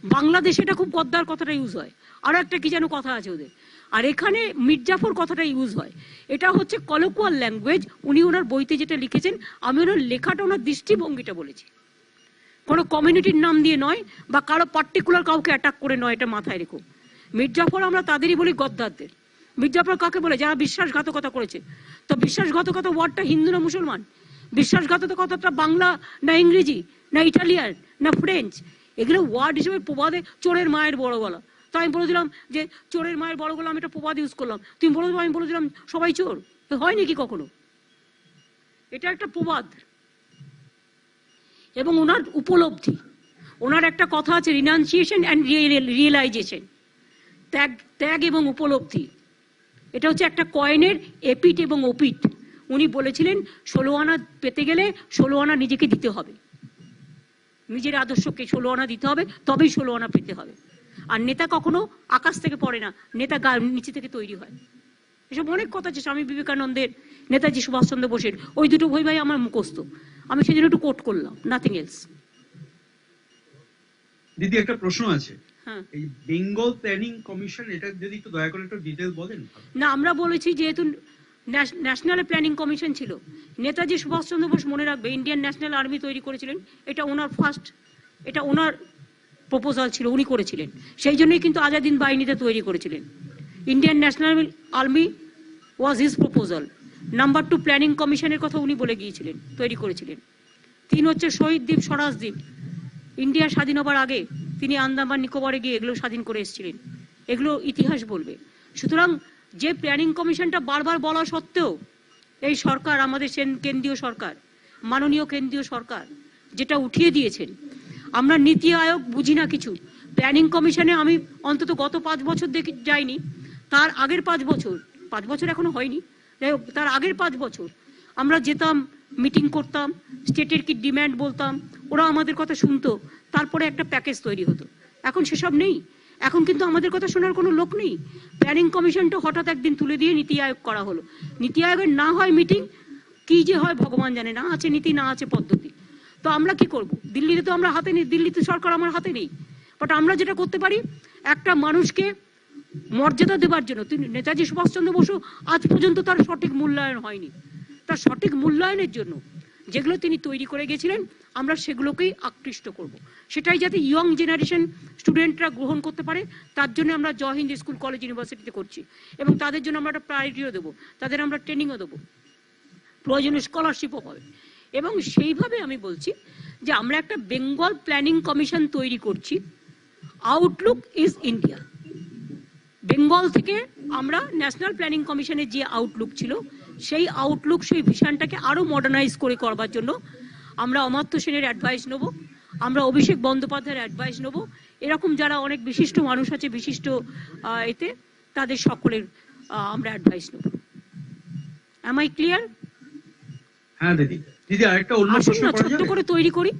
বাংলাদেশে এটা খুব গদ্দার কথাটা ইউজ হয়, আরো একটা কি যেন কথা আছে ওদের, আর এখানে মির্জাফর কথাটা ইউজ হয়। এটা হচ্ছে কলোকুয়াল ল্যাঙ্গুয়েজ। উনি ওনার বইতে যেটা লিখেছেন, আমি ওনার লেখাটা, ওনার দৃষ্টিভঙ্গিটা বলেছি, কোনো কমিউনিটির নাম দিয়ে নয় বা কারো পার্টিকুলার কাউকে অ্যাটাক করে নয়, এটা মাথায় রেখো। মির্জাফর আমরা তাদেরই বলি গদ্দারদের। মির্জাফর কাকে বলে? যারা বিশ্বাসঘাতকতা করেছে। তো বিশ্বাসঘাতকতা ওয়ার্ডটা হিন্দু না মুসলমান? বিশ্বাসঘাতকতাটা বাংলা না ইংরেজি না ইটালিয়ান না ফ্রেঞ্চ? এগুলো ওয়ার্ড হিসেবে প্রবাদে চোরের মায়ের বড় গলা। তো আমি বলেছিলাম যে চোরের মায়ের বড় গলা, আমি একটা প্রবাদ ইউজ করলাম, তুমি বলে আমি বলেছিলাম সবাই চোর। হয় নাকি কখনো? এটা একটা প্রবাদ। এবং ওনার উপলব্ধি, ওনার একটা কথা আছে, রিনাউন্সিয়েশন অ্যান্ড রিয়েলাইজেশন, ত্যাগ এবং উপলব্ধি। এটা হচ্ছে একটা কয়েনের এপিট এবং ওপিট। উনি বলেছিলেন 16 আনা পেতে গেলে 16 আনা নিজেকে দিতে হবে, নিজের আদর্শকে 16 আনা দিতে হবে, তবেই 16 আনা পেতে হবে। আর নেতা কখনো আকাশ থেকে পড়ে না, নেতা নিচে থেকে তৈরি হয়। এসব অনেক কথা আছে স্বামী বিবেকানন্দের, নেতাজি সুভাষচন্দ্র বোসের, ওই দুটো বই ভাই আমার মুখস্থ, আমি সেদিন একটু কোট করলাম, নাথিং এলস। দিদি একটা প্রশ্ন আছে, হ্যাঁ, এই বেঙ্গল প্ল্যানিং কমিশন, এটা যদি একটু দয়া করে একটু ডিটেল বলেন। না আমরা বলেছি যেহেতু ন্যাশনাল প্ল্যানিং কমিশন ছিল, নেতাজি সুভাষচন্দ্র বোস মনে রাখবে ইন্ডিয়ান ন্যাশনাল আর্মি তৈরি করেছিলেন, এটা ওনার ফার্স্ট, এটা ওনার প্রপোজাল ছিল, উনি করেছিলেন। সেই জন্যই কিন্তু আজাদ হিন্দ বাহিনীতে তৈরি করেছিলেন। Indian national army was his proposal. Number 2 planning কমিশনের কথা উনি বলে গিয়েছিলেন, তৈরি করেছিলেন। 3 হচ্ছে শহীদ দ্বীপ, স্বরাজ দ্বীপ। ইন্ডিয়া স্বাধীন হবার আগে তিনি আন্দামান নিকোবরে গিয়ে এগুলো স্বাধীন করে এসেছিলেন, এগুলো ইতিহাস বলবে। সুতরাং যে প্ল্যানিং কমিশনটা বারবার বলা সত্ত্বেও এই সরকার, আমাদের কেন্দ্রীয় সরকার, মাননীয় কেন্দ্রীয় সরকার যেটা উঠিয়ে দিয়েছেন, আমরা নীতি আয়োগ বুঝি না কিছু। প্ল্যানিং কমিশনে আমি অন্তত গত 5 বছর দেখি যাইনি, তার আগের 5 বছর, 5 বছর এখনো হয়নি, যাই হোক তার আগের 5 বছর আমরা যেতাম, মিটিং করতাম, স্টেটের কি ডিম্যান্ড বলতাম, ওরা আমাদের কথা শুনতো, তারপরে একটা প্যাকেজ তৈরি হতো। এখন সেসব নেই, এখন কিন্তু আমাদের কথা শোনার কোনো লোক নেই। প্ল্যানিং কমিশনটা হঠাৎ একদিন তুলে দিয়ে নীতি আয়োগ করা হলো। নীতি আয়োগের না হয় মিটিং, কি যে হয় ভগবান জানে, না আছে নীতি না আছে পদ্ধতি। তো আমরা কি করব? দিল্লিতে তো আমরা হাতে নেই, দিল্লিতে সরকার আমার হাতে নেই। বাট আমরা যেটা করতে পারি, একটা মানুষকে মর্যাদা দেবার জন্য, তিনি নেতাজি সুভাষচন্দ্র বসু আজ পর্যন্ত তার সঠিক মূল্যায়ন হয়নি, তার সঠিক মূল্যায়নের জন্য যেগুলো তিনি তৈরি করে গেছিলেন, আমরা সেগুলোকেই আকৃষ্ট করব। সেটাই যাতে ইয়ং জেনারেশন স্টুডেন্টরা গ্রহণ করতে পারে, তার জন্য আমরা জয় হিন্দ স্কুল কলেজ ইউনিভার্সিটিতে করছি। এবং তাদের জন্য আমরা একটা প্রায়োরিটিও দেবো, তাদের আমরা ট্রেনিংও দেবো, প্রয়োজনে স্কলারশিপও পাবে। এবং সেইভাবে আমি বলছি যে আমরা একটা বেঙ্গল প্ল্যানিং কমিশন তৈরি করছি। Outlook is India. বেঙ্গল থেকে আমরা ন্যাশনাল প্ল্যানিং কমিশনের যে আউটলুক ছিল, সেই আউটলুক, সেই ভিশনটাকে আরো মডার্নাইজ করে করবার জন্য আমরা অমর্ত্য সেনের অ্যাডভাইস নেব, আমরা অভিষেক বন্দ্যোপাধ্যায়ের অ্যাডভাইস নেব, এরকম যারা অনেক বিশিষ্ট মানুষ আছে বিশিষ্ট এতে, তাদের সকলের আমরা অ্যাডভাইস নেব। Am I clear? হ্যাঁ দিদি। দিদি আরেকটা অন্য প্রশ্ন করা ছোট্ট যাবে? করে তৈরি করি,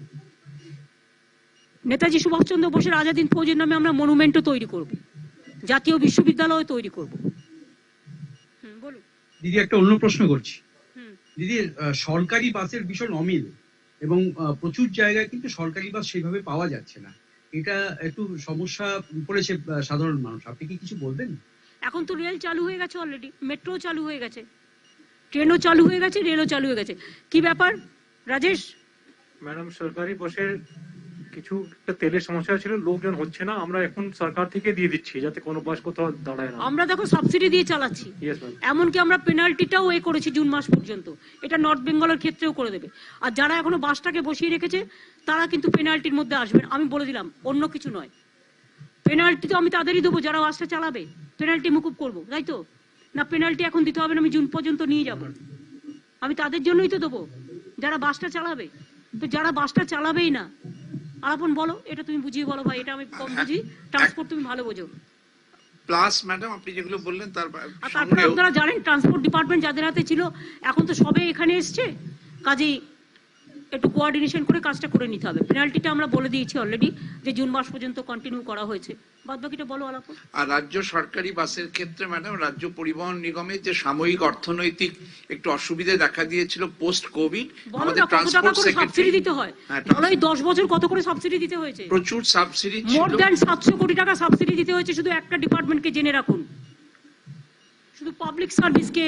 নেতাজি সুভাষচন্দ্র বোসের আজাদ হিন্দ ফৌজের নামে আমরা মনুমেন্টও তৈরি করব, জাতীয় বিশ্ববিদ্যালয় তৈরি করব। বলুন দিদি, একটা অন্য প্রশ্ন করছি। দিদি, সরকারি বাসের ভীষণ অমিল এবং প্রচুর জায়গায় কিন্তু সরকারি বাস সেইভাবে পাওয়া যাচ্ছে না, এটা একটু সমস্যা পড়েছে সাধারণ মানুষ, আপনি কি কিছু বলবেন? এখন তো রেল চালু হয়ে গেছে অলরেডি, মেট্রো চালু হয়ে গেছে, ট্রেনও চালু হয়ে গেছে, রেলও চালু হয়ে গেছে। কি ব্যাপার রাজেশ? ম্যাডাম, সরকারি বাসের কিছু একটা তেলের সমস্যা ছিল, লোকজন হচ্ছে না, আমরা এখন সরকার থেকে দিয়ে দিচ্ছি যাতে কোনো বাস কোথাও দাঁড়ায় না। আমরা দেখো সাবসিডি দিয়ে চালাচ্ছি, ইয়েস ম্যাম। এমনকি আমরা পেনাল্টিটাও করেছি জুন মাস পর্যন্ত, এটা নর্থ বেঙ্গলের ক্ষেত্রেও করে দেবে। আর যারা এখনো বাসটাকে বসিয়ে রেখেছে তারা কিন্তু পেনাল্টির মধ্যে আসবেন, আমি বলে দিলাম, অন্য কিছু নয়। পেনাল্টি তো আমি তাদেরই দেবো যারা বাসটা চালাবে, পেনাল্টি মুকুব করবো, তাই তো? না, পেনাল্টি এখন দিতে হবে না, আমি জুন পর্যন্ত নিয়ে যাব, আমি তাদের জন্যই তো দেবো যারা বাসটা চালাবে। তো যারা বাসটা চালাবেই না, আলাপন বলো, এটা তুমি বুঝিয়ে বলো ভাই, এটা আমি কম বুঝি, ট্রান্সপোর্ট তুমি ভালো বোঝো। প্লাস ম্যাডাম আপনি যেগুলো বললেন তার আর তারপরে আপনারা জানেন ট্রান্সপোর্ট ডিপার্টমেন্ট যাদের হাতে ছিল, এখন তো সবে এখানে এসছে, কাজেই একটু কোঅর্ডিনেশন করে কাজটা করে নিতে হবে। পেনাল্টিটা আমরা বলে দিয়েছি অলরেডি যে জুন মাস পর্যন্ত কন্টিনিউ করা হয়েছে। বাদ বাকিটা বলো আলাপ। আর রাজ্য সরকারি বাসের ক্ষেত্রে ম্যাডাম, রাজ্য পরিবহন নিগমের যে সাময়িক অর্থনৈতিক একটু অসুবিধা দেখা দিয়েছিল পোস্ট কোভিড, আমাদের ট্রান্সপোর্ট সেক্রেটারি দিতে হয়, এই 10 বছর কত করে সাবসিডি দিতে হয়েছে? প্রচুর সাবসিডি ছিল, মোর দ্যান 700 কোটি টাকা সাবসিডি দিতে হয়েছে শুধু একটা ডিপার্টমেন্টকে, জেনে রাখুন। শুধু পাবলিক সার্ভিসকে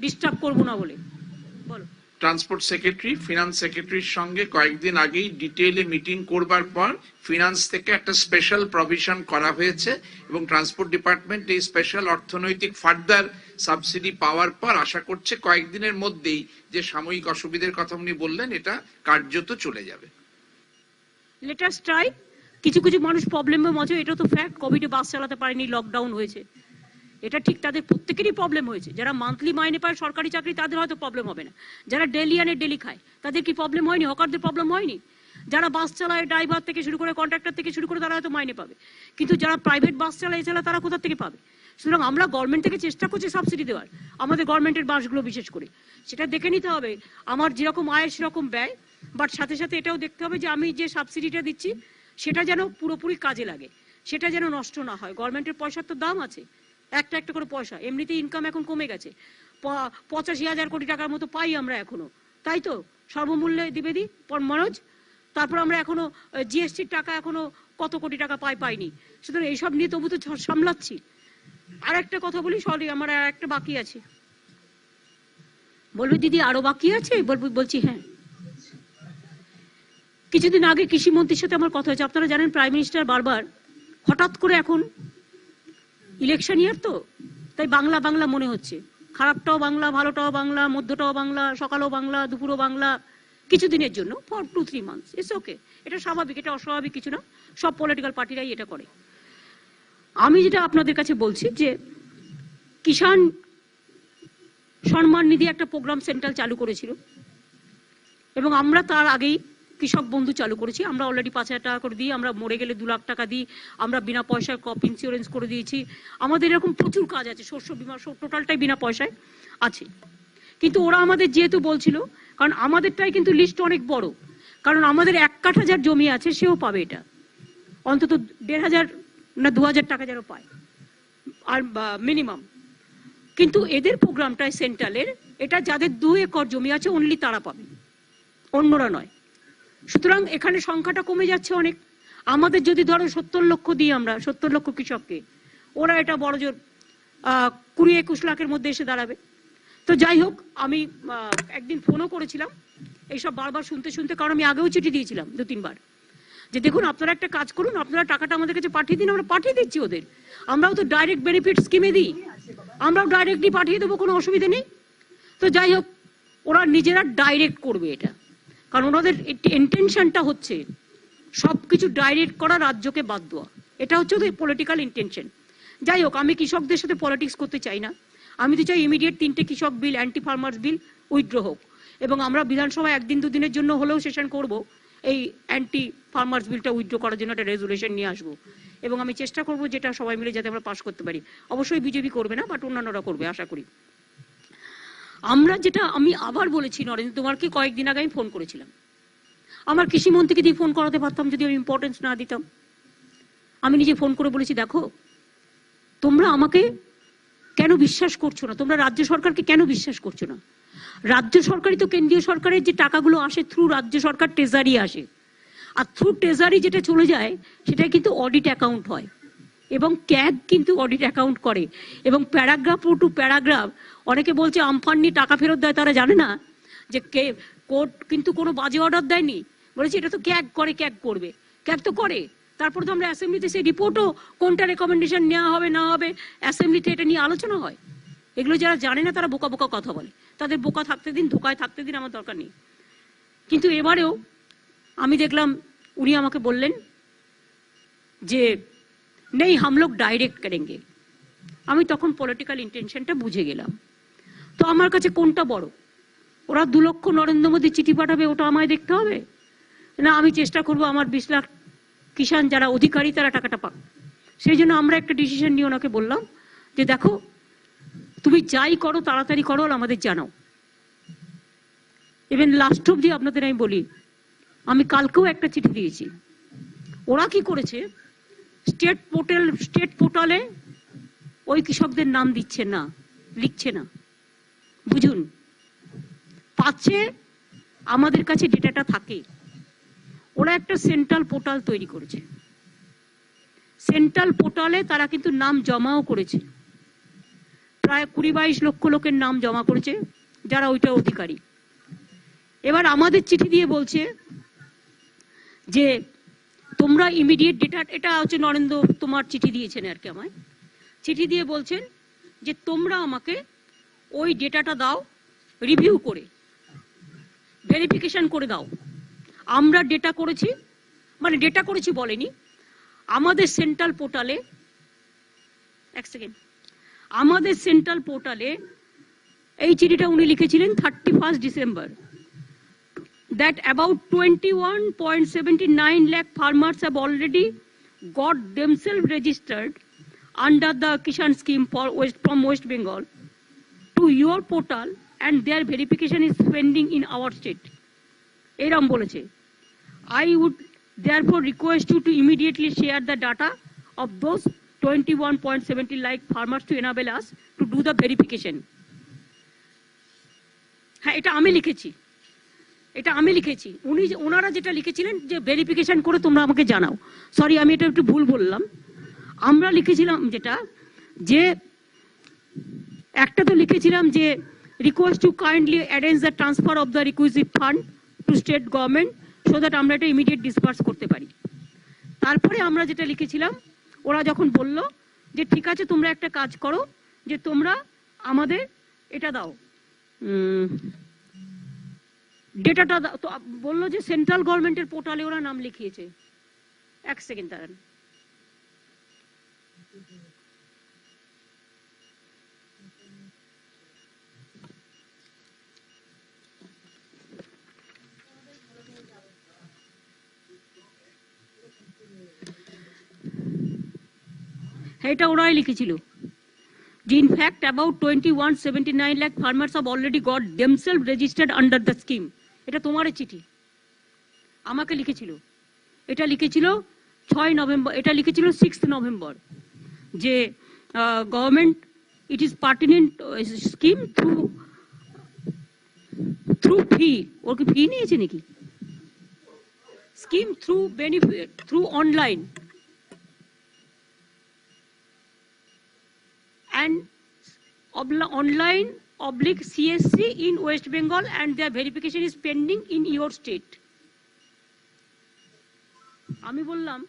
ডিস্টার্ব করবো না বলে। বলো। ট্রান্সপোর্ট সেক্রেটারি ফিনান্স সেক্রেটারির সঙ্গে কয়েকদিন আগেই ডিটেইলে মিটিং করবার পর ফিনান্স থেকে একটা স্পেশাল প্রভিশন করা হয়েছে এবং ট্রান্সপোর্ট ডিপার্টমেন্ট এই স্পেশাল অর্থনৈতিক ফার্দার সাবসিডি পাওয়ার পর আশা করছে কয়েকদিনের মধ্যেই যে সাময়িক অসুবিধার কথা উনি বললেন এটা কার্যত চলে যাবে। Let us try. কিছু কিছু মানুষ প্রবলেমের মধ্যে, এটা তো ফ্যাক্ট, কোভিডে বাস চালাতে পারেনি, লকডাউন হয়েছে, এটা ঠিক, তাদের প্রত্যেকেরই প্রবলেম হয়েছে। যারা মান্থলি মাইনে পায় সরকারি চাকরি তাদের হয়তো প্রবলেম হবে না, যারা ডেলি আনে ডেলি খায় তাদের কি প্রবলেম হয়নি? হকারদের প্রবলেম হয়নি? যারা বাস চালায়, ড্রাইভার থেকে শুরু করে কন্ট্রাক্টর থেকে শুরু করে, তারা হয়তো মাইনে পাবে, কিন্তু যারা প্রাইভেট বাস চালায় এছাড়া তারা কোথা থেকে পাবে? সুতরাং আমরা গভর্নমেন্ট থেকে চেষ্টা করছি সাবসিডি দেওয়ার, আমাদের গভর্নমেন্টের বাসগুলো বিশেষ করে। সেটা দেখে নিতে হবে, আমার যেরকম আয় সেরকম ব্যয়, বাট সাথে সাথে এটাও দেখতে হবে যে আমি যে সাবসিডিটা দিচ্ছি সেটা যেন পুরোপুরি কাজে লাগে, সেটা যেন নষ্ট না হয়। গভর্নমেন্টের পয়সার তো দাম আছে, একটা একটা করে পয়সা, এমনিতে ইনকাম এখন কমে গেছে, 85,000 কোটি টাকার মতো পাই আমরা এখনো, তাই তো? সর্বমূল্যে দিবে দি মনোজ, তারপর আমরা এখনো জিএসটির টাকা এখনো কত কোটি টাকা পাইনি। সুতরাং এইসব নিয়ে তবু তো সামলাচ্ছি। আর একটা কথা বলি, সরি আমার আর একটা বাকি আছে। বলবি দিদি আরো বাকি আছে? বলছি হ্যাঁ। কিছুদিন আগে কৃষিমন্ত্রীর সাথে আমার কথা হয়েছে। আপনারা জানেন প্রাইম মিনিস্টার বারবার হঠাৎ করে, এখন ইলেকশন ইয়ার তো, তাই বাংলা বাংলা মনে হচ্ছে, খারাপটাও বাংলা, ভালোটাও বাংলা, মধ্যটাও বাংলা, সকালও বাংলা, দুপুরও বাংলা, কিছুদিনের জন্য ফর 2-3 মান্থস। ইটস ওকে, এটা স্বাভাবিক, এটা অস্বাভাবিক কিছু না, সব পলিটিক্যাল পার্টিরাই এটা করে। আমি যেটা আপনাদের কাছে বলছি যে কিষাণ সম্মান নিধি একটা প্রোগ্রাম সেন্ট্রাল চালু করেছিল এবং আমরা তার আগেই কৃষক বন্ধু চালু করেছি। আমরা অলরেডি 5,000 টাকা করে দিই, আমরা মরে গেলে 2 লাখ টাকা দিই, আমরা বিনা পয়সায় ক্রপ ইন্স্যুরেন্স করে দিয়েছি। আমাদের এরকম প্রচুর কাজ আছে, শস্য বীমা টোটালটাই বিনা পয়সায় আছে। কিন্তু ওরা আমাদের যেহেতু বলছিল, কারণ আমাদেরটাই কিন্তু লিস্ট অনেক বড়, কারণ আমাদের 1 কাঠা যার জমি আছে সেও পাবে এটা, অন্তত 1,500 না 2,000 টাকা যেন পায় আর মিনিমাম। কিন্তু এদের প্রোগ্রামটাই সেন্ট্রালের, এটা যাদের 2 একর জমি আছে অনলি তারা পাবে, অন্যরা নয়। সুতরাং এখানে সংখ্যাটা কমে যাচ্ছে অনেক। আমাদের যদি ধরো 70 লক্ষ দিই আমরা, 70 লক্ষ কৃষককে, ওরা এটা বড় জোর 20-21 লাখের মধ্যে এসে দাঁড়াবে। তো যাই হোক, আমি একদিন ফোনও করেছিলাম এইসব বারবার শুনতে শুনতে, কারণ আমি আগেও চিঠি দিয়েছিলাম 2-3 বার, যে দেখুন আপনারা একটা কাজ করুন, আপনারা টাকাটা আমাদের কাছে পাঠিয়ে দিন, আমরা পাঠিয়ে দিচ্ছি ওদের। আমরাও তো ডাইরেক্ট বেনিফিট স্কিমে দিই, আমরাও ডাইরেক্টলি পাঠিয়ে দেবো, কোনো অসুবিধা নেই। তো যাই হোক, ওরা নিজেরা ডাইরেক্ট করবে এটা, কারণ ওনাদের ইন্টেনশনটা হচ্ছে সবকিছু ডাইরেক্ট করা, রাজ্যকে বাদ দেওয়া, এটা হচ্ছে ওদের পলিটিক্যাল ইন্টেনশন। যাই হোক, আমি কৃষকদের সাথে পলিটিক্স করতে চাই না, আমি তো চাই ইমিডিয়েট 3টে কৃষক বিল, অ্যান্টি ফার্মার্স বিল উইথড্র হোক, এবং আমরা বিধানসভায় 1-2 দিনের জন্য হলেও সেশন করব, এই অ্যান্টি ফার্মার্স বিলটা উইথড্র করার জন্য একটা রেজুলেশন নিয়ে আসবো, এবং আমি চেষ্টা করবো যেটা সবাই মিলে যাতে আমরা পাস করতে পারি। অবশ্যই বিজেপি করবে না, বাট অন্যান্যরা করবে আশা করি। আমরা যেটা আমি আবার বলেছি, নরেন্দ্র তোমারকে কয়েকদিন আগে আমি ফোন করেছিলাম, আমার কৃষিমন্ত্রীকে দিয়ে ফোন করাতে পারতাম যদি আমি ইম্পর্টেন্স না দিতাম। আমি নিজে ফোন করে বলেছি, দেখো তোমরা আমাকে কেন বিশ্বাস করছো না, তোমরা রাজ্য সরকারকে কেন বিশ্বাস করছো না? রাজ্য সরকারই তো কেন্দ্রীয় সরকারের যে টাকাগুলো আসে থ্রু রাজ্য সরকার ট্রেজারি আসে, আর থ্রু ট্রেজারি যেটা চলে যায় সেটা কিন্তু অডিট অ্যাকাউন্ট হয়, এবং ক্যাগ কিন্তু অডিট অ্যাকাউন্ট করে, এবং প্যারাগ্রাফ টু প্যারাগ্রাফ। অনেকে বলছে আমফান নিয়ে টাকা ফেরত দেয়, তারা জানে না যে কোর্ট কিন্তু কোনো বাজে অর্ডার দেয়নি, বলেছে এটা তো ক্যাগ করে, ক্যাগ করবে, ক্যাগ তো করে। তারপর তো আমরা অ্যাসেম্বলিতে সেই রিপোর্টও কোনটা রেকমেন্ডেশন নেওয়া হবে না হবে, অ্যাসেম্বলিতে এটা নিয়ে আলোচনা হয়। এগুলো যারা জানে না তারা বোকা বোকা কথা বলে, তাদের বোকা থাকতে দিন, ধোকায় থাকতে দিন, আমার দরকার নেই। কিন্তু এবারেও আমি দেখলাম উনি আমাকে বললেন যে নেই হাম লোক ডাইরেক্ট করেঙ্গে। আমি তখন পলিটিক্যাল ইন্টেনশনটা বুঝে গেলাম। তো আমার কাছে কোনটা বড়, ওরা 2 লক্ষ নরেন্দ্র মোদী চিঠি পাঠাবে ওটা আমায় দেখতে হবে, না আমি চেষ্টা করবো আমার 20 লাখ কিষাণ যারা অধিকারী তারা টাকাটা পাক। সেই জন্য আমরা একটা ডিসিশন নিয়ে ওনাকে বললাম যে দেখো তুমি যাই করো তাড়াতাড়ি করো, আমাদের জানাও, ইভেন লাস্ট অবধি আপনাদের আমি বলি, আমি কালকেও একটা চিঠি দিয়েছি। ওরা কি করেছে, স্টেট পোর্টালে ওই কৃষকদের নাম দিচ্ছে না, লিখছে না। বুঝুন, পাচ্ছে আমাদের কাছে ডেটাটা থাকে। ওরা একটা সেন্ট্রাল পোর্টাল তৈরি করেছে, সেন্ট্রাল পোর্টালে তারা কিন্তু নাম জমাও করেছে, প্রায় 20-22 লক্ষ লোকের নাম জমা করেছে যারা ওইটা অধিকারী। এবার আমাদের চিঠি দিয়ে বলছে যে তোমরা ইমিডিয়েট ডেটা, এটা হচ্ছে নরেন্দ্র তোমার চিঠি দিয়েছেন আর কি, আমায় চিঠি দিয়ে বলছেন যে তোমরা আমাকে ওই ডেটাটা দাও, রিভিউ করে ভেরিফিকেশন করে দাও। আমরা ডেটা করেছি, মানে ডেটা করেছি বলেনি, আমাদের সেন্ট্রাল পোর্টালে, এক সেকেন্ড, আমাদের সেন্ট্রাল পোর্টালে এই চিঠিটা উনি লিখেছিলেন 31 December, that about 21.79 lakh farmers have already got themselves registered under the Kishan scheme from West Bengal to your portal and their verification is pending in our state. এরম বলেছে। I would therefore request you to immediately share the data of those 21.70 lakh farmers to enable us to do the verification. হ্যাঁ, এটা আমি লিখেছি, এটা আমি লিখেছি। ওনারা যেটা লিখেছিলেন যে ভেরিফিকেশন করে তোমরা আমাকে জানাও। সরি, আমি এটা একটু ভুল বললাম। আমরা লিখেছিলাম যেটা, যে একটা তো লিখেছিলাম যে request to kindly arrange the transfer of the requisite fund two state government so that আমরা এটা ইমিডিয়েট ডিসবার্স করতে পারি। তারপরে আমরা যেটা লিখেছিলাম, ওরা যখন বলল যে ঠিক আছে তোমরা একটা কাজ করো, যে তোমরা আমাদের এটা দাও, ডেটাটা তো বললো যে সেন্ট্রাল গভর্নমেন্টের পোর্টালে ওরা নাম লিখিয়েছে। এক সেকেন্ড দাঁড়ান, এটা ওরাই লিখেছিল যে in fact about 21.79 lakh farmers have already got themselves registered under the scheme. এটা তোমার চিঠি, আমাকে লিখেছিল, এটা লিখেছিল 6 নভেম্বর, এটা লিখেছিল 6 নভেম্বর, যে government it is pertinent scheme through fee, ওর কি ফি নিয়েছে নাকি, scheme through benefit through online and online / CSC in West Bengal and their verification is pending in your state. আমি বললাম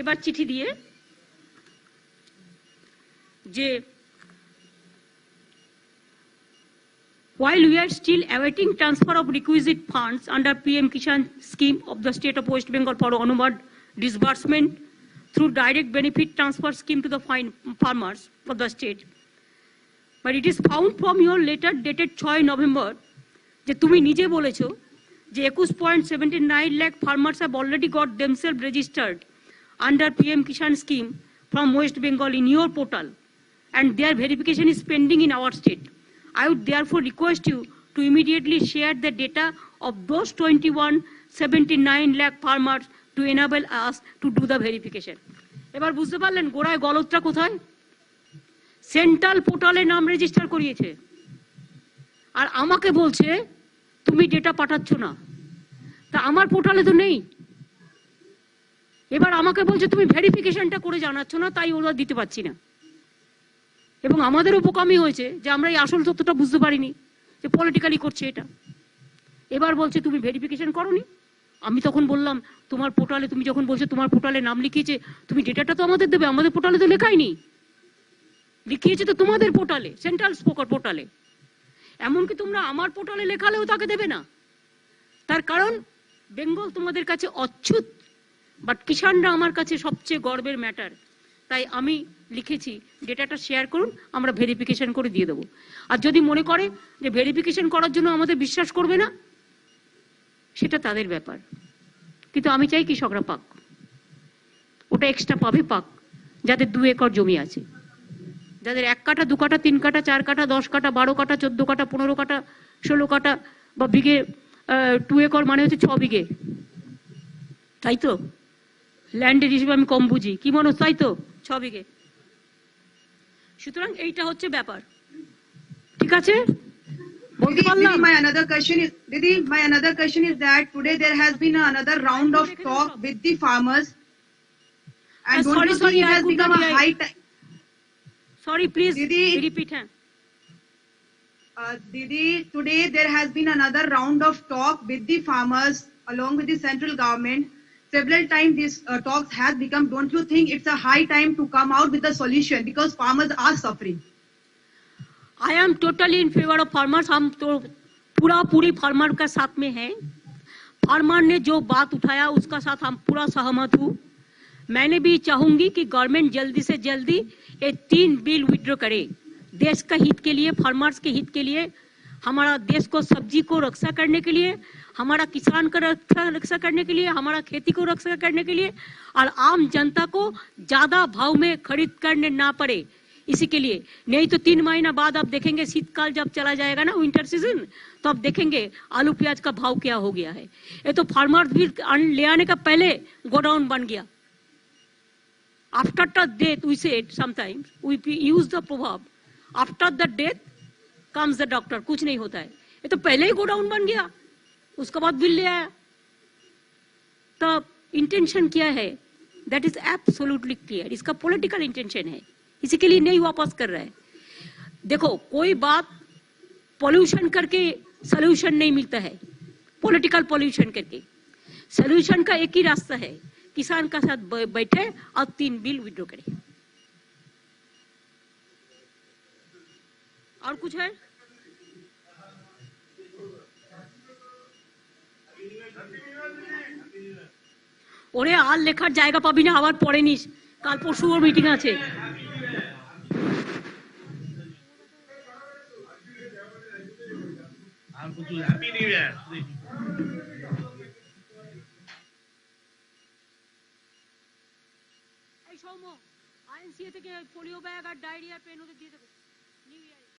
এবার চিঠি দিয়ে যে while we are still awaiting transfer of requisite funds under PM Kishan scheme of the state of West Bengal for onward disbursement through direct benefit transfer scheme to the farmers of the state. But it is found from your letter dated 6 November যে তুমি নিজে বলেছো যে 21.79 lakh farmers have already got themselves registered under PM Kishan scheme from West Bengal in your portal and their verification is pending in our state. I would therefore request you to immediately share the data of those 21.79 lakh farmers to enable us to do the verification. এবার বুঝতে পারলেন গোড়ায় গলতটা কোথায়? Central পোর্টালে নাম register করিয়েছে আর আমাকে বলছে তুমি ডেটা পাঠাচ্ছ না, তা আমার পোর্টালে তো নেই। এবার আমাকে বলছে তুমি ভেরিফিকেশনটা করে জানাচ্ছ না, তাই ওরা দিতে পারছি না। এবং আমাদেরও বোকামি হয়েছে যে আমরা এই আসল তথ্যটা বুঝতে পারিনি যে পলিটিক্যালি করছে এটা। এবার বলছে তুমি ভেরিফিকেশন করোনি। আমি তখন বললাম তোমার পোর্টালে, তুমি যখন বলছো তোমার পোর্টালে নাম লিখিয়েছে, তুমি ডেটাটা তো আমাদের দেবে, আমাদের পোর্টালে তো লেখাই নেই, লিখিয়েছে তো তোমাদের পোর্টালে, সেন্ট্রাল পোর্টালে। এমনকি তোমরা আমার পোর্টালে লেখালেও তাকে দেবে না। তার কারণ বেঙ্গল তোমাদের কাছে অচ্ছুত, বাট কিষানরা আমার কাছে সবচেয়ে গর্বের ম্যাটার। তাই আমি লিখেছি ডেটাটা শেয়ার করুন, আমরা ভেরিফিকেশন করে দিয়ে দেবো। আর যদি মনে করে যে ভেরিফিকেশন করার জন্য আমাদের বিশ্বাস করবে না, সেটা তাদের ব্যাপার। কিন্তু আমি চাই কৃষকরা পাক, ওটা এক্সট্রা পাবে, পাক, যাদের 2 একর জমি আছে, যাদের 1 কাঠা 2 কাঠা 3 কাঠা 4 কাঠা 10 কাঠা 12 কাঠা 14 কাঠা 15 কাঠা 16 কাঠা বা বিঘে 2 একর মানে হচ্ছে 6 বিঘে, তাই তো? ল্যান্ডের হিসেবে আমি কম বুঝি, কি মনে হয়? তাই তো, 6 বিঘে। সুতরাং এইটা হচ্ছে ব্যাপার, ঠিক আছে? বলতে পারলাম। My another question is that today there has been another round of talk with the farmers, and don't you think it has become a high time? Sorry, please Didi, repeat. Didi, today there has been another round of talk with the farmers along with the central government. Several times these talks has become, don't you think it's a high time to come out with a solution because farmers are suffering? I am totally in favor of farmers. हम तो पूरा पूरी farmer का साथ में हैं। Farmer ने जो बात उठाया उसका साथ हम पूरा सहमत हूँ। मैंने भी चाहूंगी कि गवर्नमेंट जल्दी से जल्दी ये 3 बिल विड्रॉ करे, देश का हित के लिए, फार्मर्स के हित के लिए, हमारा देश को सब्जी को रक्षा करने के लिए, हमारा किसान को रक्षा करने के लिए, हमारा खेती को रक्षा करने के लिए, और आम जनता को ज्यादा भाव में खरीद करने ना पड़े, इसी के लिए। नहीं तो 3 महीना बाद आप देखेंगे शीतकाल जब चला जाएगा ना, विंटर सीजन, तो आप देखेंगे आलू प्याज का भाव क्या हो गया है। ये तो फार्मर भी ले आने का पहले गोडाउन बन गया। After the death we said sometimes we use the proverb, after the death comes the doctor. कुछ नहीं होता है, ये तो पहले ही गोडाउन बन गया, उसके बाद बिल ले आया। तो इंटेंशन क्या है, दैट इज एब्सोल्युटली क्लियर। इसका पॉलिटिकल इंटेंशन है, इसी के लिए नहीं वापस कर रहा है। देखो, कोई बात पॉल्यूशन करके सॉल्यूशन नहीं मिलता है, पॉलिटिकल पॉल्यूशन करके। सॉल्यूशन का एक ही रास्ता है, किसान का साथ बैठे और 3 बिल विड्रॉ करे। और कुछ है? ওরে আর লেখার জায়গা পাবি না, আবার পড়ে নিস, কাল পরশু ওর মিটিং আছে। এই সৌম্য, আইএনসিএ থেকে পোলিও ব্যাগ আর ডায়রিয়া পেন ওদের দিয়ে দেবো নিউ ইয়ারে।